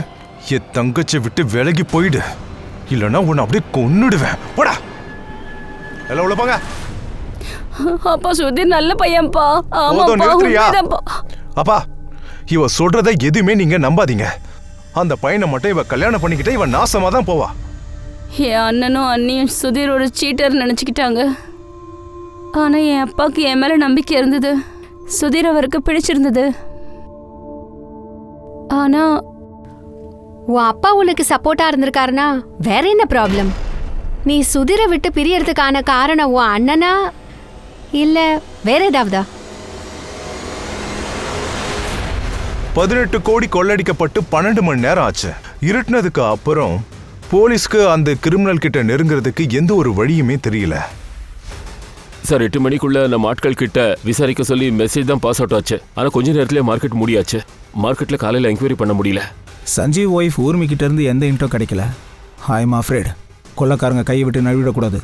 என் தங்கச்சியை விட்டு விலகி போயிடு. இல்லைன்னா உன்னை அப்படியே கொன்னுடுவேன். போடா, எல்லாம் உள்ள போங்க. அப்பா, சுதீர் நல்ல பையன்பா. போதும், நிறுத்துறியா? அப்பா, இவ சொல்றத எதுவுமே நீங்க நம்பாதீங்க. அந்த பையனை மட்டும் இவ கல்யாணம் பண்ணிக்கிட்டே இவன் நாசமா தான் போவா. என் அண்ணனும் அண்ணியும் சுதீர் ஒரு சீட்டர் நினச்சிக்கிட்டாங்க. ஆனால் என் அப்பாவுக்கு என் மேலே நம்பிக்கை இருந்தது. சுதீர் அவருக்கு பிடிச்சிருந்தது. ஆனால் உன் அப்பா உனக்கு சப்போர்ட்டா இருந்திருக்காருன்னா வேற என்ன ப்ராப்ளம்? நீ சுதீரை விட்டு பிரியறதுக்கான காரணம் உன் அண்ணனா இல்ல வேற ஏதாவதா? 18 கோடி கொள்ளடிக்கப்பட்டு 12 மணி நேரம் ஆச்சு. இருட்டினதுக்கு அப்புறம் போலீஸ்க்கு அந்த கிரிமினல் கிட்ட நெருங்கிறதுக்கு எந்த ஒரு வழியுமே தெரியல. சார், 8 மணிக்குள்ள நம்ம ஆட்கள் கிட்ட விசாரிக்க சொல்லி மெசேஜ் தான் பாஸ் அவுட் ஆச்சு. ஆனா கொஞ்ச நேரத்திலே மார்க்கெட் மூடியாச்சு. மார்க்கெட்ல காலையில என்கொயரி பண்ண முடியல. சஞ்சீவ் ஒய்ஃப் ஊர்மி கிட்ட இருந்து எந்த இன்ட்ரோ கிடைக்கல. I am afraid. கொள்ளைக்காரங்க கையை விட்டு நழுவிடக்கூடாது.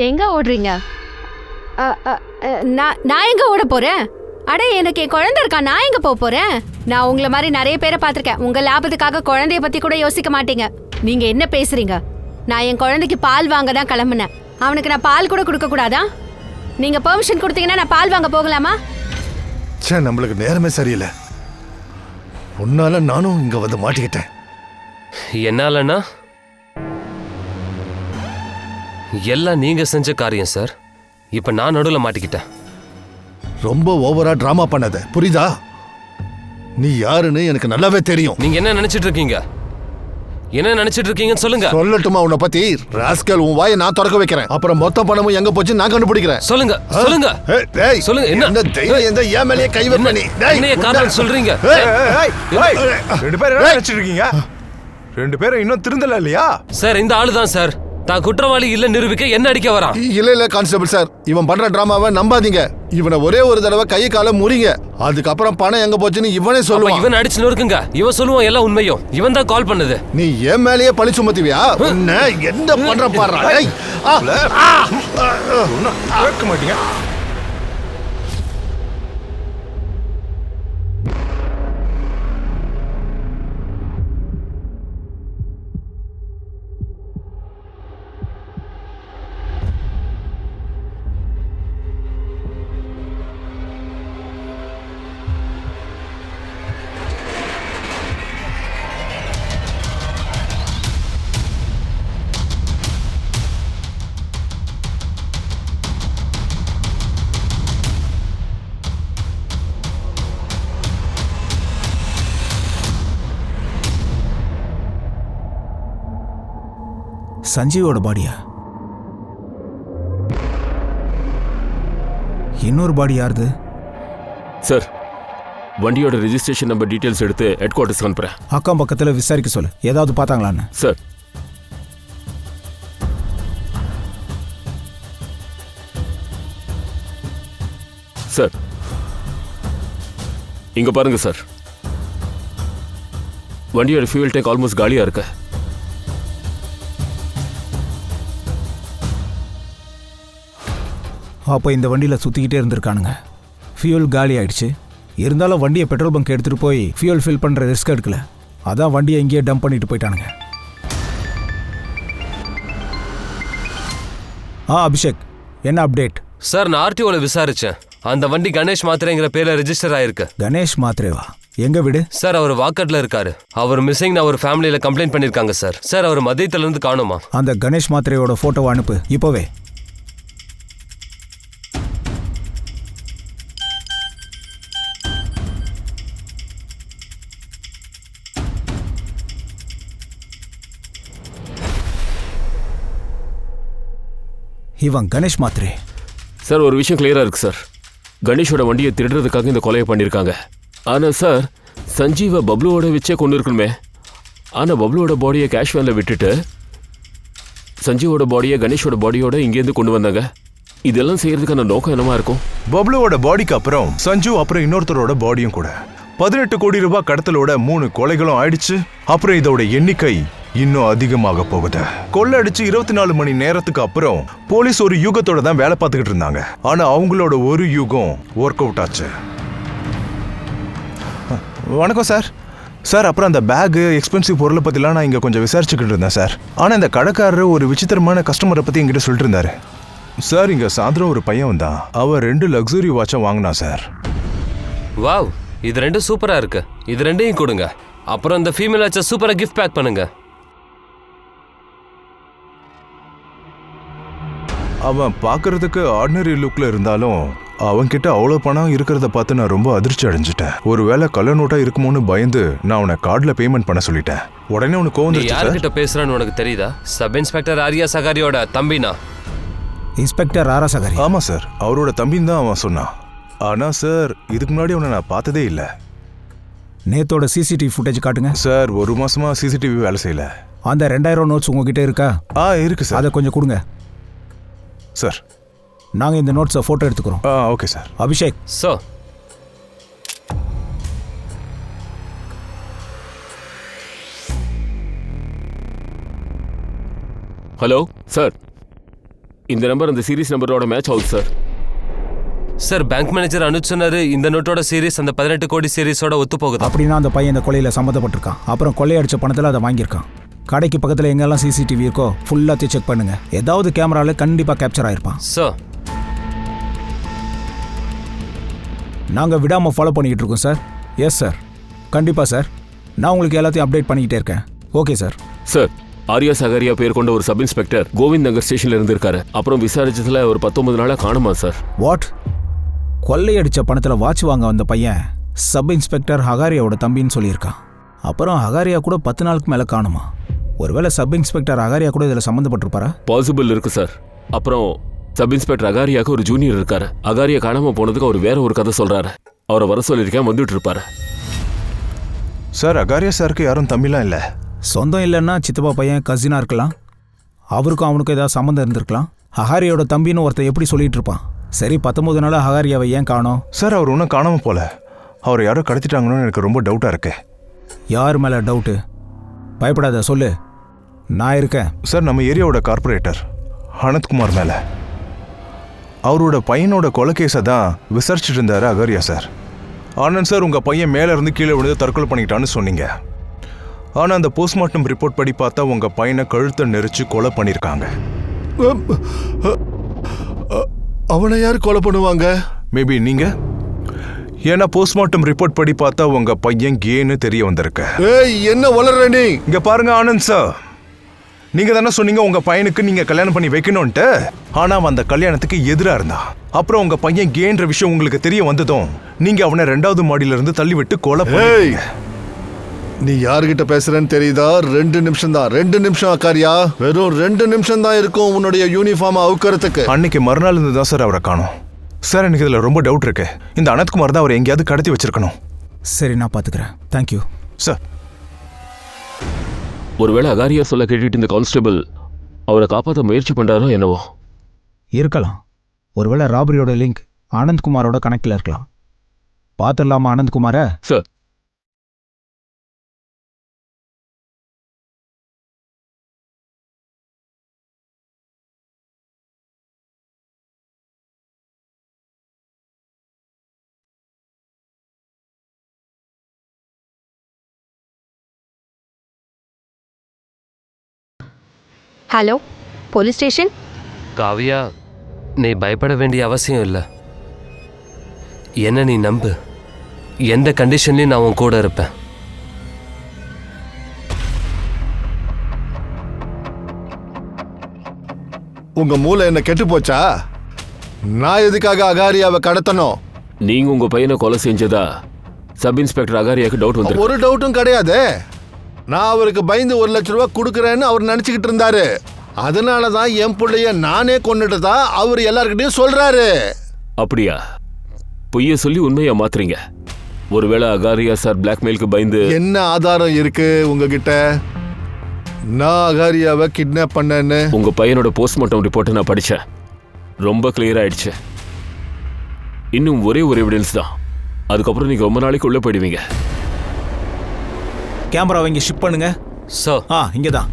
எங்க ஓடுறீங்க? நான் எங்க ஓட போறேன்? அட, எனக்கு என் குழந்தை இருக்கா. நான் எங்க போறேன்? நான் உங்களை மாதிரி நிறைய பேரை பார்த்திருக்கேன். உங்க லாபத்துக்காக குழந்தைய பத்தி கூட யோசிக்க மாட்டீங்க. நீங்க என்ன பேசுறீங்க? நான் என் குழந்தைக்கு பால் வாங்க தான் கிளம்புனேன். அவனுக்கு நான் பால் கூட கொடுக்க கூடாதா? நீங்க பெர்மிஷன் கொடுத்தீங்கன்னா நான் பால் வாங்க போகலாமா? சே, நம்மளுக்கு நேரமே சரியில்லை. உன்னால நானும் இங்க வந்து மாட்டிக்கிட்டேன். என்னாலன்னா எல்லாம் நீங்க செஞ்ச காரியம் சார். இப்ப நான் நடுவில் மாட்டிக்கிட்டேன். ரொம்ப ஓவரா டிராமா பண்ணாத, புரியுதா? நீ யாருன்னு எனக்கு நல்லாவே தெரியும். நீங்க என்ன நினைச்சிட்டு இருக்கீங்க? என்ன நினைச்சிட்டு இருக்கீங்கன்னு சொல்லுங்க. சொல்லட்டுமா உன்னை பத்தி? ராஸ்கல், உன் வாயை நான் திறக்க வைக்கிறேன். அப்புறம் மொத்த பணமும் எங்க போச்சு நான் கண்டுபிடிக்கிறேன். சொல்லுங்க, சொல்லுங்க. டேய், சொல்லுங்க. என்ன தைரியம் எந்த ஏன் மேலயே கை வைப்ப நீ? என்ன காரணம் சொல்றீங்க? ரெண்டு பேரும் என்ன நினைச்சிட்டு இருக்கீங்க? 2 பேரும் இன்னும் திருந்தல இல்லையா? சார் இந்த ஆளு தான் சார் தான் குற்றவாளி இல்ல நிரூபிக்க என்ன அடிக்க வரான். இல்ல கான்ஸ்டபிள் சார், இவன் பண்ற டிராமாவை நம்பாதீங்க. இவனை ஒரே ஒரு தடவை கை கால முறிங்க, அதுக்கப்புறம் பணம் எங்க போச்சுன்னு இவனே சொல்லுவான். இவன் அடிச்சு நொறுக்குங்க, இவன் சொல்லுவான் எல்லாம் உண்மையும். இவன் தான் கால் பண்ணது. நீ என் மேலேயே பழி சுமத்துவியா? என்ன பண்ற பாடுறா? கேட்க மாட்டீங்க. சஞ்சீவோட பாடியா? இன்னொரு பாடி யாருது? சார், வண்டியோட ரெஜிஸ்ட்ரேஷன் நம்பர் டீட்டெயில்ஸ் எடுத்து ஹெட் குவார்ட்டர்ஸ் அனுப்புறேன். அக்கம் பக்கத்தில் விசாரிக்க சொல்லு, ஏதாவது பார்த்தாங்களான்னு. சார். சார், இங்க பாருங்க சார், வண்டியோட ஃபியூல் டேங்க் ஆல்மோஸ்ட் காலியா இருக்கு. அப்போ இந்த வண்டியில் சுற்றிக்கிட்டே இருந்திருக்கானுங்க. ஃபியூல் காலி ஆயிடுச்சு. இருந்தாலும் வண்டியை பெட்ரோல் பங்க் எடுத்துகிட்டு போய் ஃபியூல் ஃபில் பண்ணுற ரிஸ்க் எடுக்கல. அதான் வண்டியை இங்கேயே டம்ப் பண்ணிட்டு போயிட்டானுங்க. அபிஷேக், என்ன அப்டேட்? சார், நான் ஆர்டிஓல விசாரிச்சேன். அந்த வண்டி கணேஷ் மாத்திரைங்கிற பேர்ல ரெஜிஸ்டர் ஆயிருக்கு. கணேஷ் மாத்திரேவா? எங்க வீடு? சார், அவர் வாக்கட்ல இருக்காரு. அவர் மிஸ்ஸிங் அவர் ஃபேமிலியில கம்ப்ளைண்ட் பண்ணிருக்காங்க சார். சார், அவர் மதியத்துல இருந்து காணுமா? அந்த கணேஷ் மாத்திரையோட போட்டோவை அனுப்பு இப்போவே. இவன் கணேஷ் மாத்திரே. சார், ஒரு விஷயம் கிளியரா இருக்கு சார். கணேஷோட வண்டியை திருடுறதுக்காக இந்த கொலையை பண்ணியிருக்காங்க. ஆனால் சார், சஞ்சீவை பப்ளுவோட வச்சே கொண்டு இருக்கணுமே. ஆனால் பப்ளுவோட பாடியை கேஷ் வேனில் விட்டுட்டு சஞ்சீவோட பாடியை கணேஷோட பாடியோட இங்கேருந்து கொண்டு வந்தாங்க. இதெல்லாம் செய்யறதுக்கான நோக்கம் என்னமா இருக்கும்? பப்ளுவோட பாடிக்கு அப்புறம் சஞ்சு, அப்புறம் இன்னொருத்தரோட பாடியும் கூட. 18 கோடி ரூபாய் கடத்தலோட 3 கொலைகளும் ஆயிடுச்சு. அப்புறம் இதோட எண்ணிக்கை இன்னும் அதிகமாக போகுது. கொள்ளடிச்சு 24 மணி நேரத்துக்கு அப்புறம் போலீஸ் ஒரு யூகத்தோட தான் வேலை பார்த்துக்கிட்டு இருந்தாங்க. ஆனா அவங்களோட ஒரு யூகம் ஒர்க் அவுட் ஆச்சு. வணக்கம் சார். சார், அப்புறம் அந்த பேகு, எக்ஸ்பென்சிவ் பொருளை பற்றிலாம் நான் இங்கே கொஞ்சம் விசாரிச்சுக்கிட்டு இருந்தேன் சார். ஆனால் இந்த கடைக்காரர் ஒரு விசித்திரமான கஸ்டமரை பற்றி என்கிட்ட சொல்லிட்டு இருந்தாரு சார். இங்கே சாயந்தரம் ஒரு பையன் வந்தான். அவர் 2 லக்ஸுரி வாட்சை வாங்கினா சார். வாவ், இது 2 சூப்பரா இருக்கு. இது 2ஐயும் கொடுங்க. அப்புறம் இந்த ஃபீமேல் வாட்சை சூப்பரா கிஃப்ட் பேக் பண்ணுங்க. அவன் பார்க்கறதுக்கு ஆர்டினரி லுக்ல இருந்தாலும் அவன்கிட்ட அவ்வளோ பணம் இருக்கிறத பார்த்து நான் ரொம்ப அதிர்ச்சி அடைஞ்சிட்டேன். ஒருவேளை கள்ள நோட்டா இருக்குமோன்னு பயந்து நான் அவனை கார்டில் பேமெண்ட் பண்ண சொல்லிட்டேன். உடனே உனக்கு கோவம் வந்துருச்சு. யார்கிட்ட பேசுறான்னு உனக்கு தெரியுதா? சப் இன்ஸ்பெக்டர் ஆரியா சகாரியோட தம்பினா. இன்ஸ்பெக்டர் ஆரா சகாரி? ஆமாம் சார், அவரோட தம்பின்னு தான் அவன் சொன்னான். ஆனால் சார், இதுக்கு முன்னாடி அவனை நான் பார்த்ததே இல்லை. நேத்தோட சிசிடிவி ஃபுட்டேஜ் காட்டுங்க சார். 1 மாசமா சிசிடிவி வேலை செய்யல. அந்த 2000 நோட்ஸ் உங்ககிட்ட இருக்கா? இருக்கு சார். அதை கொஞ்சம் கொடுங்க சார். நாங்கள் இந்த நோட்ஸை ஃபோட்டோ எடுத்துக்கிறோம். Okay sir. Abhishek. Sir. Hello sir, இந்த நம்பர் அந்த சீரிஸ் நம்பரோட மேட்ச் ஆகுது sir. Sir, bank manager Anuj சொன்னாரு இந்த நோட்டோட சீரிஸ் அந்த 18 கோடி சீரிஸோட ஒத்து போகுது. அப்படின்னா அந்த பையன் இந்த கொலையில் சம்மந்தப்பட்டிருக்கான். அப்புறம் கொள்ளையடிச்ச பணத்தில் அதை வாங்கியிருக்கான். கடைக்கு பக்கத்தில் எங்கெல்லாம் சிசிடிவி இருக்கோ ஃபுல்லாக செக் பண்ணுங்க. ஏதாவது கேமராவில் கண்டிப்பாக கேப்சர் ஆயிருப்பான். சார், நாங்கள் விடாமல் ஃபாலோ பண்ணிக்கிட்டு இருக்கோம் சார். எஸ் சார், கண்டிப்பாக சார். நான் உங்களுக்கு எல்லாத்தையும் அப்டேட் பண்ணிக்கிட்டே இருக்கேன். Okay sir. சார், ஆரியா சகாரியா பேர் கொண்ட ஒரு சப் இன்ஸ்பெக்டர் கோவிந்த் நகர் ஸ்டேஷன்ல இருந்திருக்காரு. அப்புறம் விசாரிச்சதுல ஒரு 19 நாளா காணுமா சார். வாட்? கொள்ளையடிச்ச பணத்தில் வாட்ச் வாங்க வந்த பையன் சப் இன்ஸ்பெக்டர் ஹகாரியாவோட தம்பின்னு சொல்லியிருக்கான். அப்புறம் ஹகாரியா கூட 10 நாளுக்கு மேலே காணுமா? ஒருவேளை சப் இன்ஸ்பெக்டர் ஹகாரியா கூட இதில் சம்மந்தப்பட்டிருப்பாரா? பாசிபிள் இருக்கு சார். அப்புறம் சப் இன்ஸ்பெக்டர் அகாரியாவுக்கு ஒரு ஜூனியர் இருக்காரு. அகாரியா காணாம போனதுக்கு அவர் வேற ஒரு கதை சொல்றாரு. அவரை வர சொல்லியிருக்கேன், வந்துட்டு இருப்பாரு. சார், அகாரியா சாருக்கு யாரும் தம்பிலாம் இல்லை. சொந்தம் இல்லைன்னா சித்தப்பா பையன் கசினாக இருக்கலாம். அவருக்கும் அவனுக்கும் ஏதாவது சம்மந்தம் இருந்திருக்கலாம். அகாரியோட தம்பின்னு ஒருத்தன் எப்படி சொல்லிட்டு இருப்பான். சரி 19 நாள் அகாரியாவை ஏன் காணோம்? சார் அவர் ஒன்றும் காணாமல் போல. அவர் யாரோ கடத்திட்டாங்கன்னு எனக்கு ரொம்ப டவுட்டாக இருக்கு. யார் மேலே டவுட்டு? பயப்படாத, சொல்லு, நான் இருக்கேன். சார் நம்ம ஏரியாவோட கார்பரேட்டர் அனந்த்குமார் மேலே. அவரோட பையனோட கொலைகேஸை தான் விசாரிச்சுட்டு இருந்தாரு அகாரியா சார். ஆனந்த் சார், உங்கள் பையன் மேலே இருந்து கீழே விழுந்து தற்கொலை பண்ணிக்கிட்டான்னு சொன்னீங்க. ஆனால் அந்த போஸ்ட்மார்ட்டம் ரிப்போர்ட் படி பார்த்தா உங்கள் பையனை கழுத்தை நெரிச்சு கொலை பண்ணியிருக்காங்க. அவனை யார் கொலை பண்ணுவாங்க? மேபி நீங்க. ஏன்னா போஸ்ட்மார்ட்டம் ரிப்போர்ட் படி பார்த்தா உங்க பையன் கேன்னு தெரிய வந்திருக்கு. ஏய், என்ன வளர்ற நீ? இங்க பாருங்க ஆனந்த் சார், நீங்க தானே சொன்னீங்க உங்க பையனுக்கு நீங்க கல்யாணம் பண்ணி வைக்கணும்ட்டு. ஆனா அவன் அந்த கல்யாணத்துக்கு எதிராக இருந்தான். அப்புறம் உங்க பையன் கேன்ற விஷயம் உங்களுக்கு தெரிய வந்ததும் நீங்க அவனை 2வது மாடியில இருந்து தள்ளி விட்டு கொலை பண்ணீங்க. நீ யார்கிட்ட பேசுறன்னு தெரியுதா? 2 நிமிஷம் தான். 2 நிமிஷம் அக்காரியா, வெறும் 2 நிமிஷம் தான் இருக்கும் உன்னுடைய யூனிஃபார்ம் அவுக்கிறதுக்கு. அன்னைக்கு மறுநாள் இருந்து தான் சார் அவரை காணோம். சார் எனக்கு இதுல ரொம்ப டவுட் இருக்கு. இந்த அனந்த்குமார் தான் அவரை எங்கேயாவது கடத்தி வச்சிருக்கணும். சரி, நான் பார்த்துக்கிறேன். Thank you sir. ஒருவேளை அகாரியா சொல்ல கேட்டுட்டு இந்த கான்ஸ்டபிள் அவரை காப்பாற்ற முயற்சி பண்றாரோ என்னவோ. இருக்கலாம். ஒருவேளை ராபரியோட லிங்க் ஆனந்த்குமாரோட கணக்கில் இருக்கலாம். பார்த்துடலாமா ஆனந்த்குமாரை? Sir. Hello, police station. Kavya, நீ பயப்பட வேண்டிய அவசியம் இல்லை. என்ன நீ நம்பு, எந்த கண்டிஷன்லையும் நான் உன் கூட இருப்பேன். உங்க மூளை என்ன கெட்டு போச்சா? நான் எதுக்காக அகாரியாவை கடத்தணும்? நீங்க உங்க பையனை கொலை செஞ்சதா சப் இன்ஸ்பெக்டர் அகாரியாவுக்கு டவுட் வந்து. ஒரு டவுட்டும் கிடையாது. நான் அவருக்கு பயந்து 1 லட்சம் ரூபாய் கொடுக்குறேன்னு அவர் நினைச்சுக்கிட்டு இருந்தாரு. அதனாலதான் என் பிள்ளைய நானே கொண்டுட்டதா அவர் எல்லார்கிட்டையும் சொல்றாரு. அப்படியா? பொய்ய சொல்லி உண்மையா மாத்துறீங்க. ஒருவேளை அகாரியா சார் பிளாக்மெயிலுக்கு பயந்து. என்ன ஆதாரம் இருக்கு உங்ககிட்ட நான் அகாரியாவை கிட்னாப் பண்ணேன்னு? உங்க பையனோட போஸ்ட்மார்ட்டம் ரிப்போர்ட்டை நான் படிச்சேன். ரொம்ப கிளியர் ஆயிடுச்சு. இன்னும் ஒரே ஒரு எவிடன்ஸ் தான். அதுக்கப்புறம் நீங்க ரொம்ப நாளைக்கு உள்ள போயிடுவீங்க. கேமராவை இங்கே ஷிப் பண்ணுங்க. சார். இங்கே தான்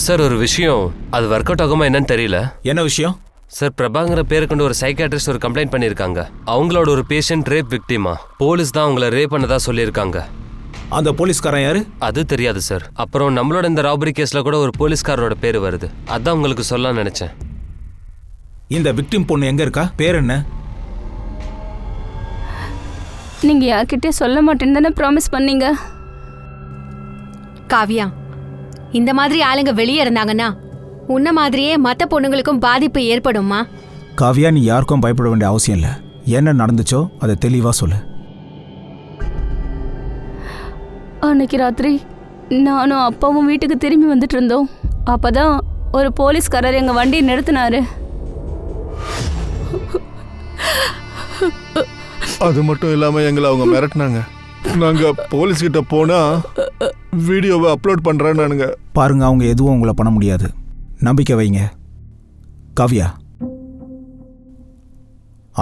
சார். ஒரு விஷயம், அது ஒர்க் அவுட் ஆகுமா என்னன்னு தெரியல. என்ன விஷயம்? சார், பிரபாங்கிற பேரை கொண்டு ஒரு சைக்காட்ரிஸ்ட் ஒரு கம்ப்ளைண்ட் பண்ணியிருக்காங்க. அவங்களோட ஒரு பேஷண்ட் ரேப் விக்டிமா. போலீஸ் தான் அவங்கள ரேப் பண்ணதா சொல்லியிருக்காங்க. அந்த போலீஸ்காரன் யாரு? அது தெரியாது சார். அப்புறம் நம்மளோட இந்த ராபரி கேஸ்ல கூட ஒரு போலீஸ்காரோட பேர் வருது. அதான் உங்களுக்கு சொல்ல நினைச்சேன். இந்த விக்டிம் பொண்ணு எங்க இருக்கா? பேர் என்ன? நீங்க யார்கிட்டே சொல்ல மாட்டேன்னு தானே ப்ராமிஸ் பண்ணீங்க. காவியா, இந்த மாதிரி ஆளுங்க வெளியே இருந்தாங்கன்னா உன்ன மாதிரியே மற்ற பொண்ணுங்களுக்கும் பாதிப்பு ஏற்படுமா? காவியா, நீ யாருக்கும் பயப்பட வேண்டிய அவசியம் இல்லை. என்ன நடந்துச்சோ அதை தெளிவா சொல்லு. அன்னைக்கு ராத்திரி நானும் அப்பாவும் வீட்டுக்கு திரும்பி வந்துட்டு இருந்தோம். அப்பதான் ஒரு போலீஸ்காரர் எங்க வண்டியை நிறுத்தினாரு. அது மட்டும் இல்லாம எங்களை அவங்க மிரட்டினாங்க. நாங்க போலீஸ் கிட்ட போனா வீடியோவை அப்லோட் பண்றேன்னானுங்க. பாருங்க, அவங்க எதுவும் உங்களை பண்ண முடியாது. நம்பிக்கை வைங்க. காவியா,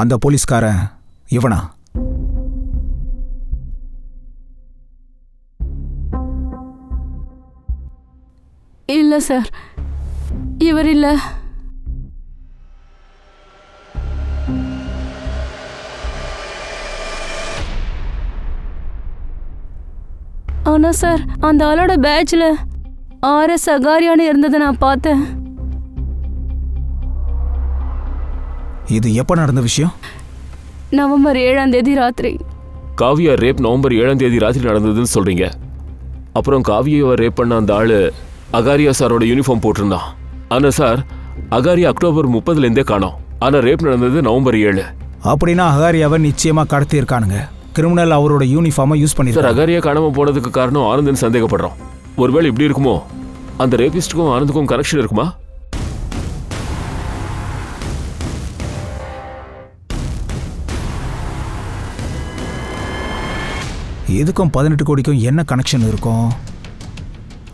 அந்த போலீஸ்காரன் இவனா? இல்ல சார், இவர் இல்ல. ஆனா சார், அந்த ஆளோட பேட்ச்ல RS அகாரியான்னு இருந்ததை நான் பார்த்தேன். இது எப்ப நடந்த விஷயம்? நவம்பர் 7ஆம் தேதி ராத்திரி. காவியா ரேப் நவம்பர் 7ஆம் தேதி ராத்திரி நடந்ததுன்னு சொல்றீங்க. அப்புறம் காவியாவை ரேப் பண்ண அந்த ஆளு அகாரியா சாரோட யூனிஃபார்ம் போட்டிருந்தான். ஆனா சார், அகாரியா அக்டோபர் 30லேருந்தே காணோம். ஆனா ரேப் நடந்தது நவம்பர் 7. அப்படின்னா அகாரியாவை நிச்சயமா கடத்தி இருக்கானுங்க. கிரிமினல் அவரோட யூனிஃபார்மை யூஸ் பண்ணி. சார், அகாரியா காணாம போனதுக்கு காரணம் ஆனந்த்னு சந்தேகப்படுறோம். ஒருவேளை இப்படி இருக்குமோ? அந்த ரேபிஸ்டுக்கும் ஆனந்துக்கும் கனெக்ஷன் இருக்குமா? இதுக்கும் 18 கோடிக்கும் என்ன கனெக்ஷன் இருக்கும்?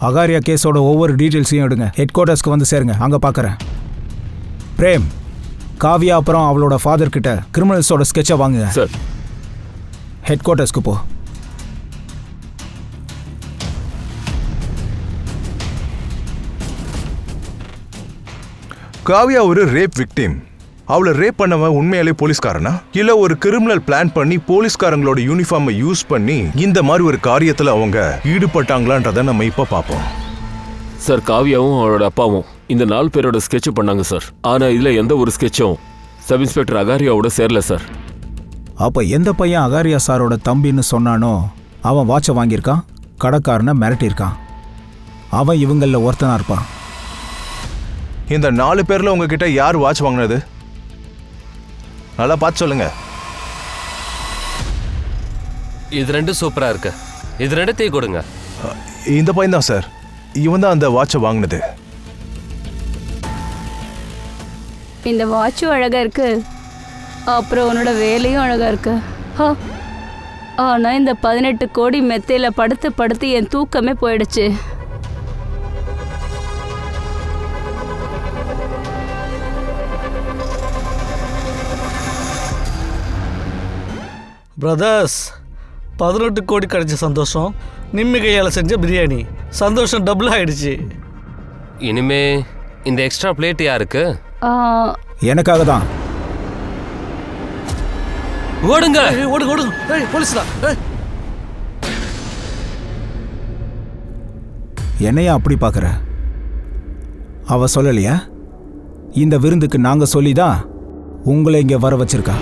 அகாரியா கேஸோட ஒவ்வொரு டீட்டெயில்ஸையும் எடுங்க. ஹெட் குவார்ட்டர்ஸ்க்கு வந்து சேருங்க, அங்கே பார்க்குறேன். பிரேம், காவியா அப்புறம் அவளோட ஃபாதர் கிட்ட கிரிமினல்ஸோட ஸ்கெட்சை வாங்குங்க. சார். ஹெட் குவார்ட்டர்ஸ்க்கு போ. காவியா ஒரு ரேப் விக்டிம். அவளை ரேப் பண்ணவன் உண்மையாலே போலீஸ்காரனா இல்ல ஒரு கிரிமினல் பிளான் பண்ணி போலீஸ்காரங்களோட யூனிஃபார்மை யூஸ் பண்ணி இந்த மாதிரி ஒரு காரியத்துல அவங்க ஈடுபட்டாங்களான்றதை நம்ம இப்ப பார்ப்போம். சார், காவியாவும் அவளோட அப்பாவும் இந்த 4 பேரோட ஸ்கெட்ச் பண்ணாங்க சார். ஆனா இதுல எந்த ஒரு ஸ்கெட்சும் சப் இன்ஸ்பெக்டர் அகாரியாவோட சேரல சார். அப்ப எந்த பையன் அகாரியா சாரோட தம்பின்னு சொன்னானோ அவன் வாட்சை வாங்கியிருக்கான், கடைக்காரனை மிரட்டியிருக்கான். அவன் இவங்களில் ஒருத்தனா இருப்பான். இந்த 4 பேர்ல உங்ககிட்ட யார் வாட்ச் வாங்கினது? நல்லா பார்த்து சொல்லுங்க. இது 2 சூப்பரா இருக்கு. இது 2த்தையும் கொடுங்க. இந்த பையன் தான் சார். இவன் தான் அந்த வாட்சை வாங்கினது. இந்த வாட்சும் அழகா இருக்கு, அப்புறம் உன்னோட வேலையும் அழகா இருக்கு. ஆனா இந்த 18 கோடி மெத்தையில படுத்து படுத்து என் தூக்கமே போயிடுச்சு. பிரதர்ஸ், 18 கோடி கிடைச்ச சந்தோஷம், நிம்மி கையால் செஞ்ச பிரியாணி சந்தோஷம் டபுள் ஆயிடுச்சு. இனிமே இந்த எக்ஸ்ட்ரா பிளேட் யாருக்கு? எனக்காக தான். ஓடுங்க, ஓடுங்க ஓடுங்க. போலீஸ் தான். என்னையா அப்படி பார்க்குற? அவ சொல்லலையா? இந்த விருந்துக்கு நாங்க சொல்லிதான் உங்களை இங்க வர வச்சிருக்கா.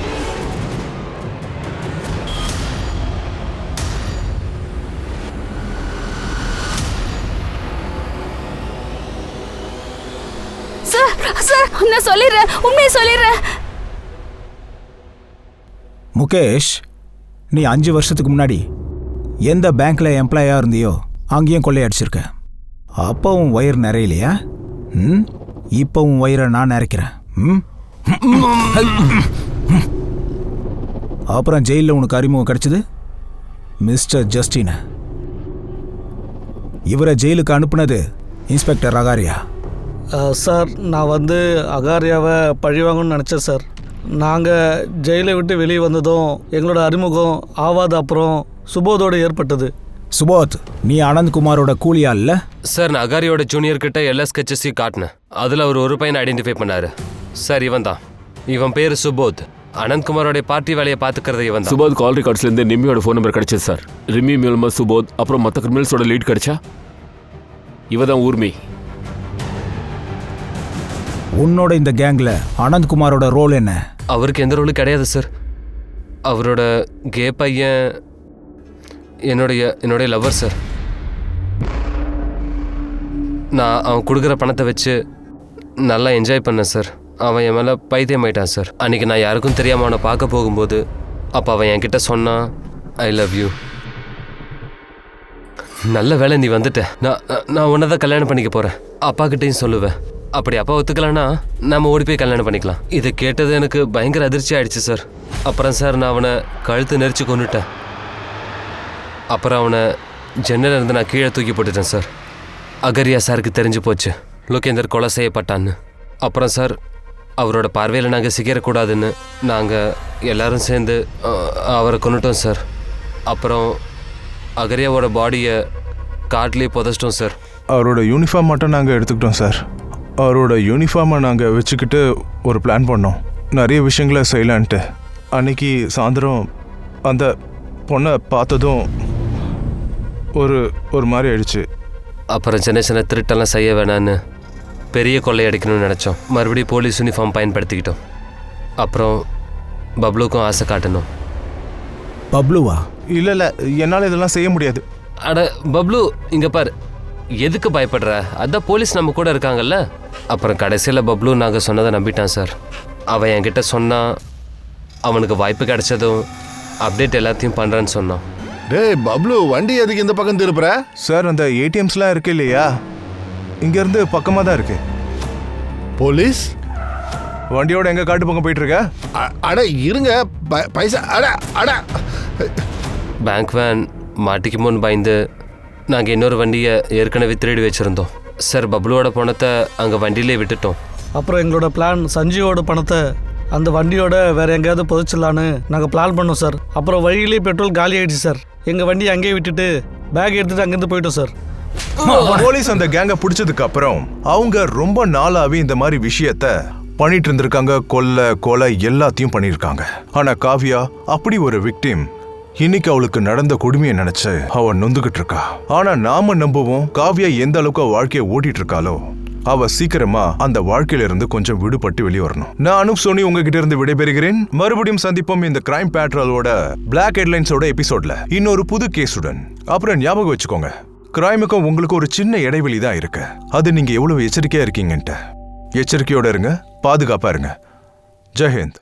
சார், நான் சொல்லிடுறேன், உண்மையை சொல்லிடுறேன். முகேஷ், நீ 5 வருஷத்துக்கு முன்னாடி எந்த பேங்க்ல எம்ப்ளாயா இருந்தியோ அங்கேயும் கொள்ளையடிச்சிருக்க. அப்போ உன் வயிறு நிறையலையா? இப்போ உன் வயிறை நான் நிறைக்கிறேன். அப்புறம் ஜெயிலில் உனக்கு அறிமுகம் கிடைச்சது மிஸ்டர் ஜஸ்டின். இவரை ஜெயிலுக்கு அனுப்புனது இன்ஸ்பெக்டர் அகாரியா. சார், நான் அகாரியாவை பழிவாங்கன்னு நினச்சேன் சார். நாங்கள் ஜெயிலை விட்டு வெளியே வந்ததும் எங்களோட அறிமுகம் ஆவாது அப்புறம் சுபோதோடு ஏற்பட்டது. சுபோத், நீ அனந்த்குமாரோட கூலியா இல்ல? சார், நான் அகாரியோட ஜூனியர் கிட்ட எல்லா ஸ்கெச்சஸையும் காட்டினேன். அதில் அவர் ஒரு பையனை ஐடென்டிஃபை பண்ணாரு. சார், இவன் தான். இவன் பேர் சுபோத். அனந்த்குமாரோட பார்ட்டி வேலையை பார்த்துக்கிறது இவன் தான். சுபோத் கால் ரெக்கார்ட்ஸ்லேருந்து நிம்மியோட ஃபோன் நம்பர் கிடைச்சது சார். ரிமி மூலமா சுபோத், அப்புறம் மற்ற கிரிமினல்ஸோட லீட் கிடைச்சா இவ தான் ஊர்மி. உன்னோட இந்த கேங்ல அனந்த்குமாரோட ரோல் என்ன? அவருக்கு எந்த ரோலும் கிடையாது சார். அவரோட கே பையன் என்னுடைய லவ்வர் சார். நான் அவன் கொடுக்குற பணத்தை வச்சு நல்லா என்ஜாய் பண்ணேன் சார். அவன் என் மேலே பைத்தியம் ஆயிட்டான் சார். அன்றைக்கி நான் யாருக்கும் தெரியாமல் அவனை பார்க்க போகும்போது அப்போ அவன் என்கிட்ட சொன்னான், ஐ லவ் யூ. நல்ல வேலை நீ வந்துட்ட. நான் உன்னை தான் கல்யாணம் பண்ணிக்க போகிறேன். அப்பா கிட்டேயும் சொல்லுவேன். அப்படி அப்பா ஒத்துக்கலான்னா நம்ம ஓடி போய் கல்யாணம் பண்ணிக்கலாம். இதை கேட்டது எனக்கு பயங்கர அதிர்ச்சி ஆயிடுச்சு சார். அப்புறம் சார், நான் அவனை கழுத்து நெரிச்சு கொண்டுட்டேன். அப்புறம் அவனை ஜன்னல இருந்து நான் கீழே தூக்கி போட்டுட்டேன் சார். அகரியா சாருக்கு தெரிஞ்சு போச்சு லோகேந்தர் கொலை செய்யப்பட்டான்னு. அப்புறம் சார், அவரோட பார்வையில் நாங்கள் சிக்கிடக்கூடாதுன்னு நாங்கள் எல்லாரும் சேர்ந்து அவரை கொண்டுட்டோம் சார். அப்புறம் அகரியாவோட பாடியை காட்டிலே புதைச்சிட்டோம் சார். அவரோட யூனிஃபார்ம் மட்டும் நாங்கள் எடுத்துக்கிட்டோம் சார். அவரோட யூனிஃபார்மை நாங்கள் வச்சுக்கிட்டு ஒரு பிளான் பண்ணோம், நிறைய விஷயங்களை செய்யலான்ட்டு. அன்னைக்கு சாயந்தரம் அந்த பொண்ணை பார்த்ததும் ஒரு மாதிரி ஆயிடுச்சு. அப்புறம் சின்ன சின்ன திருட்டெல்லாம் செய்ய வேணான்னு பெரிய கொள்ளையடிக்கணும்னு நினச்சோம். மறுபடியும் போலீஸ் யூனிஃபார்ம் பயன்படுத்திக்கிட்டோம். அப்புறம் பப்ளுக்கும் ஆசை காட்டணும். பப்ளுவா? இல்லை, என்னால் இதெல்லாம் செய்ய முடியாது. அட பப்ளு, இங்கே பாரு, எதுக்கு பயப்படுற? அதான் போலீஸ் நம்ம கூட இருக்காங்கல்ல. அப்புறம் கடைசியில் பப்ளு நாங்கள் சொன்னதை நம்பிட்டான் சார். அவன் என்கிட்ட சொன்னான், அவனுக்கு வாய்ப்பு கிடைச்சதும் அப்டேட் எல்லாத்தையும் பண்ணுறேன்னு சொன்னான். டேய் பப்ளு, வண்டி எதுக்கு இந்த பக்கம் திருப்புற? சார், அந்த ஏடிஎம்ஸ்லாம் இருக்கு இல்லையா, இங்கேருந்து பக்கமாக தான் இருக்கு. போலீஸ் வண்டியோட எங்கே காட்டு பக்கம் போயிட்டு இருக்க? அட இருங்க, பைசா. அட பேங்க் வேன் மாட்டிக்குமோன்னு பயந்து நாங்கள் இன்னொரு வண்டியை ஏற்கனவே திருடி வச்சுருந்தோம் சார். பப்ளுவோட பணத்தை அங்கே வண்டியிலே விட்டுட்டோம். அப்புறம் எங்களோட பிளான் சஞ்சீவோட பணத்தை அந்த வண்டியோட வேற எங்கேயாவது புதைச்சிடலான்னு நாங்கள் பிளான் பண்ணோம் சார். அப்புறம் வழியிலே பெட்ரோல் காலி ஆயிடுச்சு சார். எங்கள் வண்டியை அங்கேயே விட்டுட்டு பேக் எடுத்துட்டு அங்கேருந்து போயிட்டோம் சார். போலீஸ் அந்த கேங்க பிடிச்சதுக்கு அப்புறம் அவங்க ரொம்ப நாளாவே இந்த மாதிரி விஷயத்த பண்ணிட்டு இருந்திருக்காங்க. கொலை எல்லாத்தையும் பண்ணிருக்காங்க. ஆனா காவ்யா அப்படி ஒரு விக்டிம். இன்னைக்கு அவளுக்கு நடந்த கொடுமையை நினைச்சு அவ நொந்துகிட்டு இருக்கா. ஆனா நாம நம்புவோம் காவ்யா எந்த அளவுக்கு வாழ்க்கையை ஓட்டிட்டு இருக்காளோ அவ சீக்கிரமா அந்த வாழ்க்கையில இருந்து கொஞ்சம் விடுபட்டு வெளியே வரணும். நான் அனுப் சோனி உங்ககிட்ட இருந்து விடைபெறுகிறேன். மறுபடியும் சந்திப்போம் இந்த கிரைம் பேட்ரோலோட பிளாக் ஹெட்லைன்ஸோட எபிசோட்ல இன்னொரு புது கேஸுடன். அப்புறம் ஞாபகம் வச்சுக்கோங்க, கிரைமுக்கும் உங்களுக்கு ஒரு சின்ன இடைவெளி தான் இருக்கு. அது நீங்க எவ்வளவு எச்சரிக்கையா இருக்கீங்கன்ட்டு. எச்சரிக்கையோட இருங்க, பாதுகாப்பா இருங்க. ஜெய் ஹிந்த்.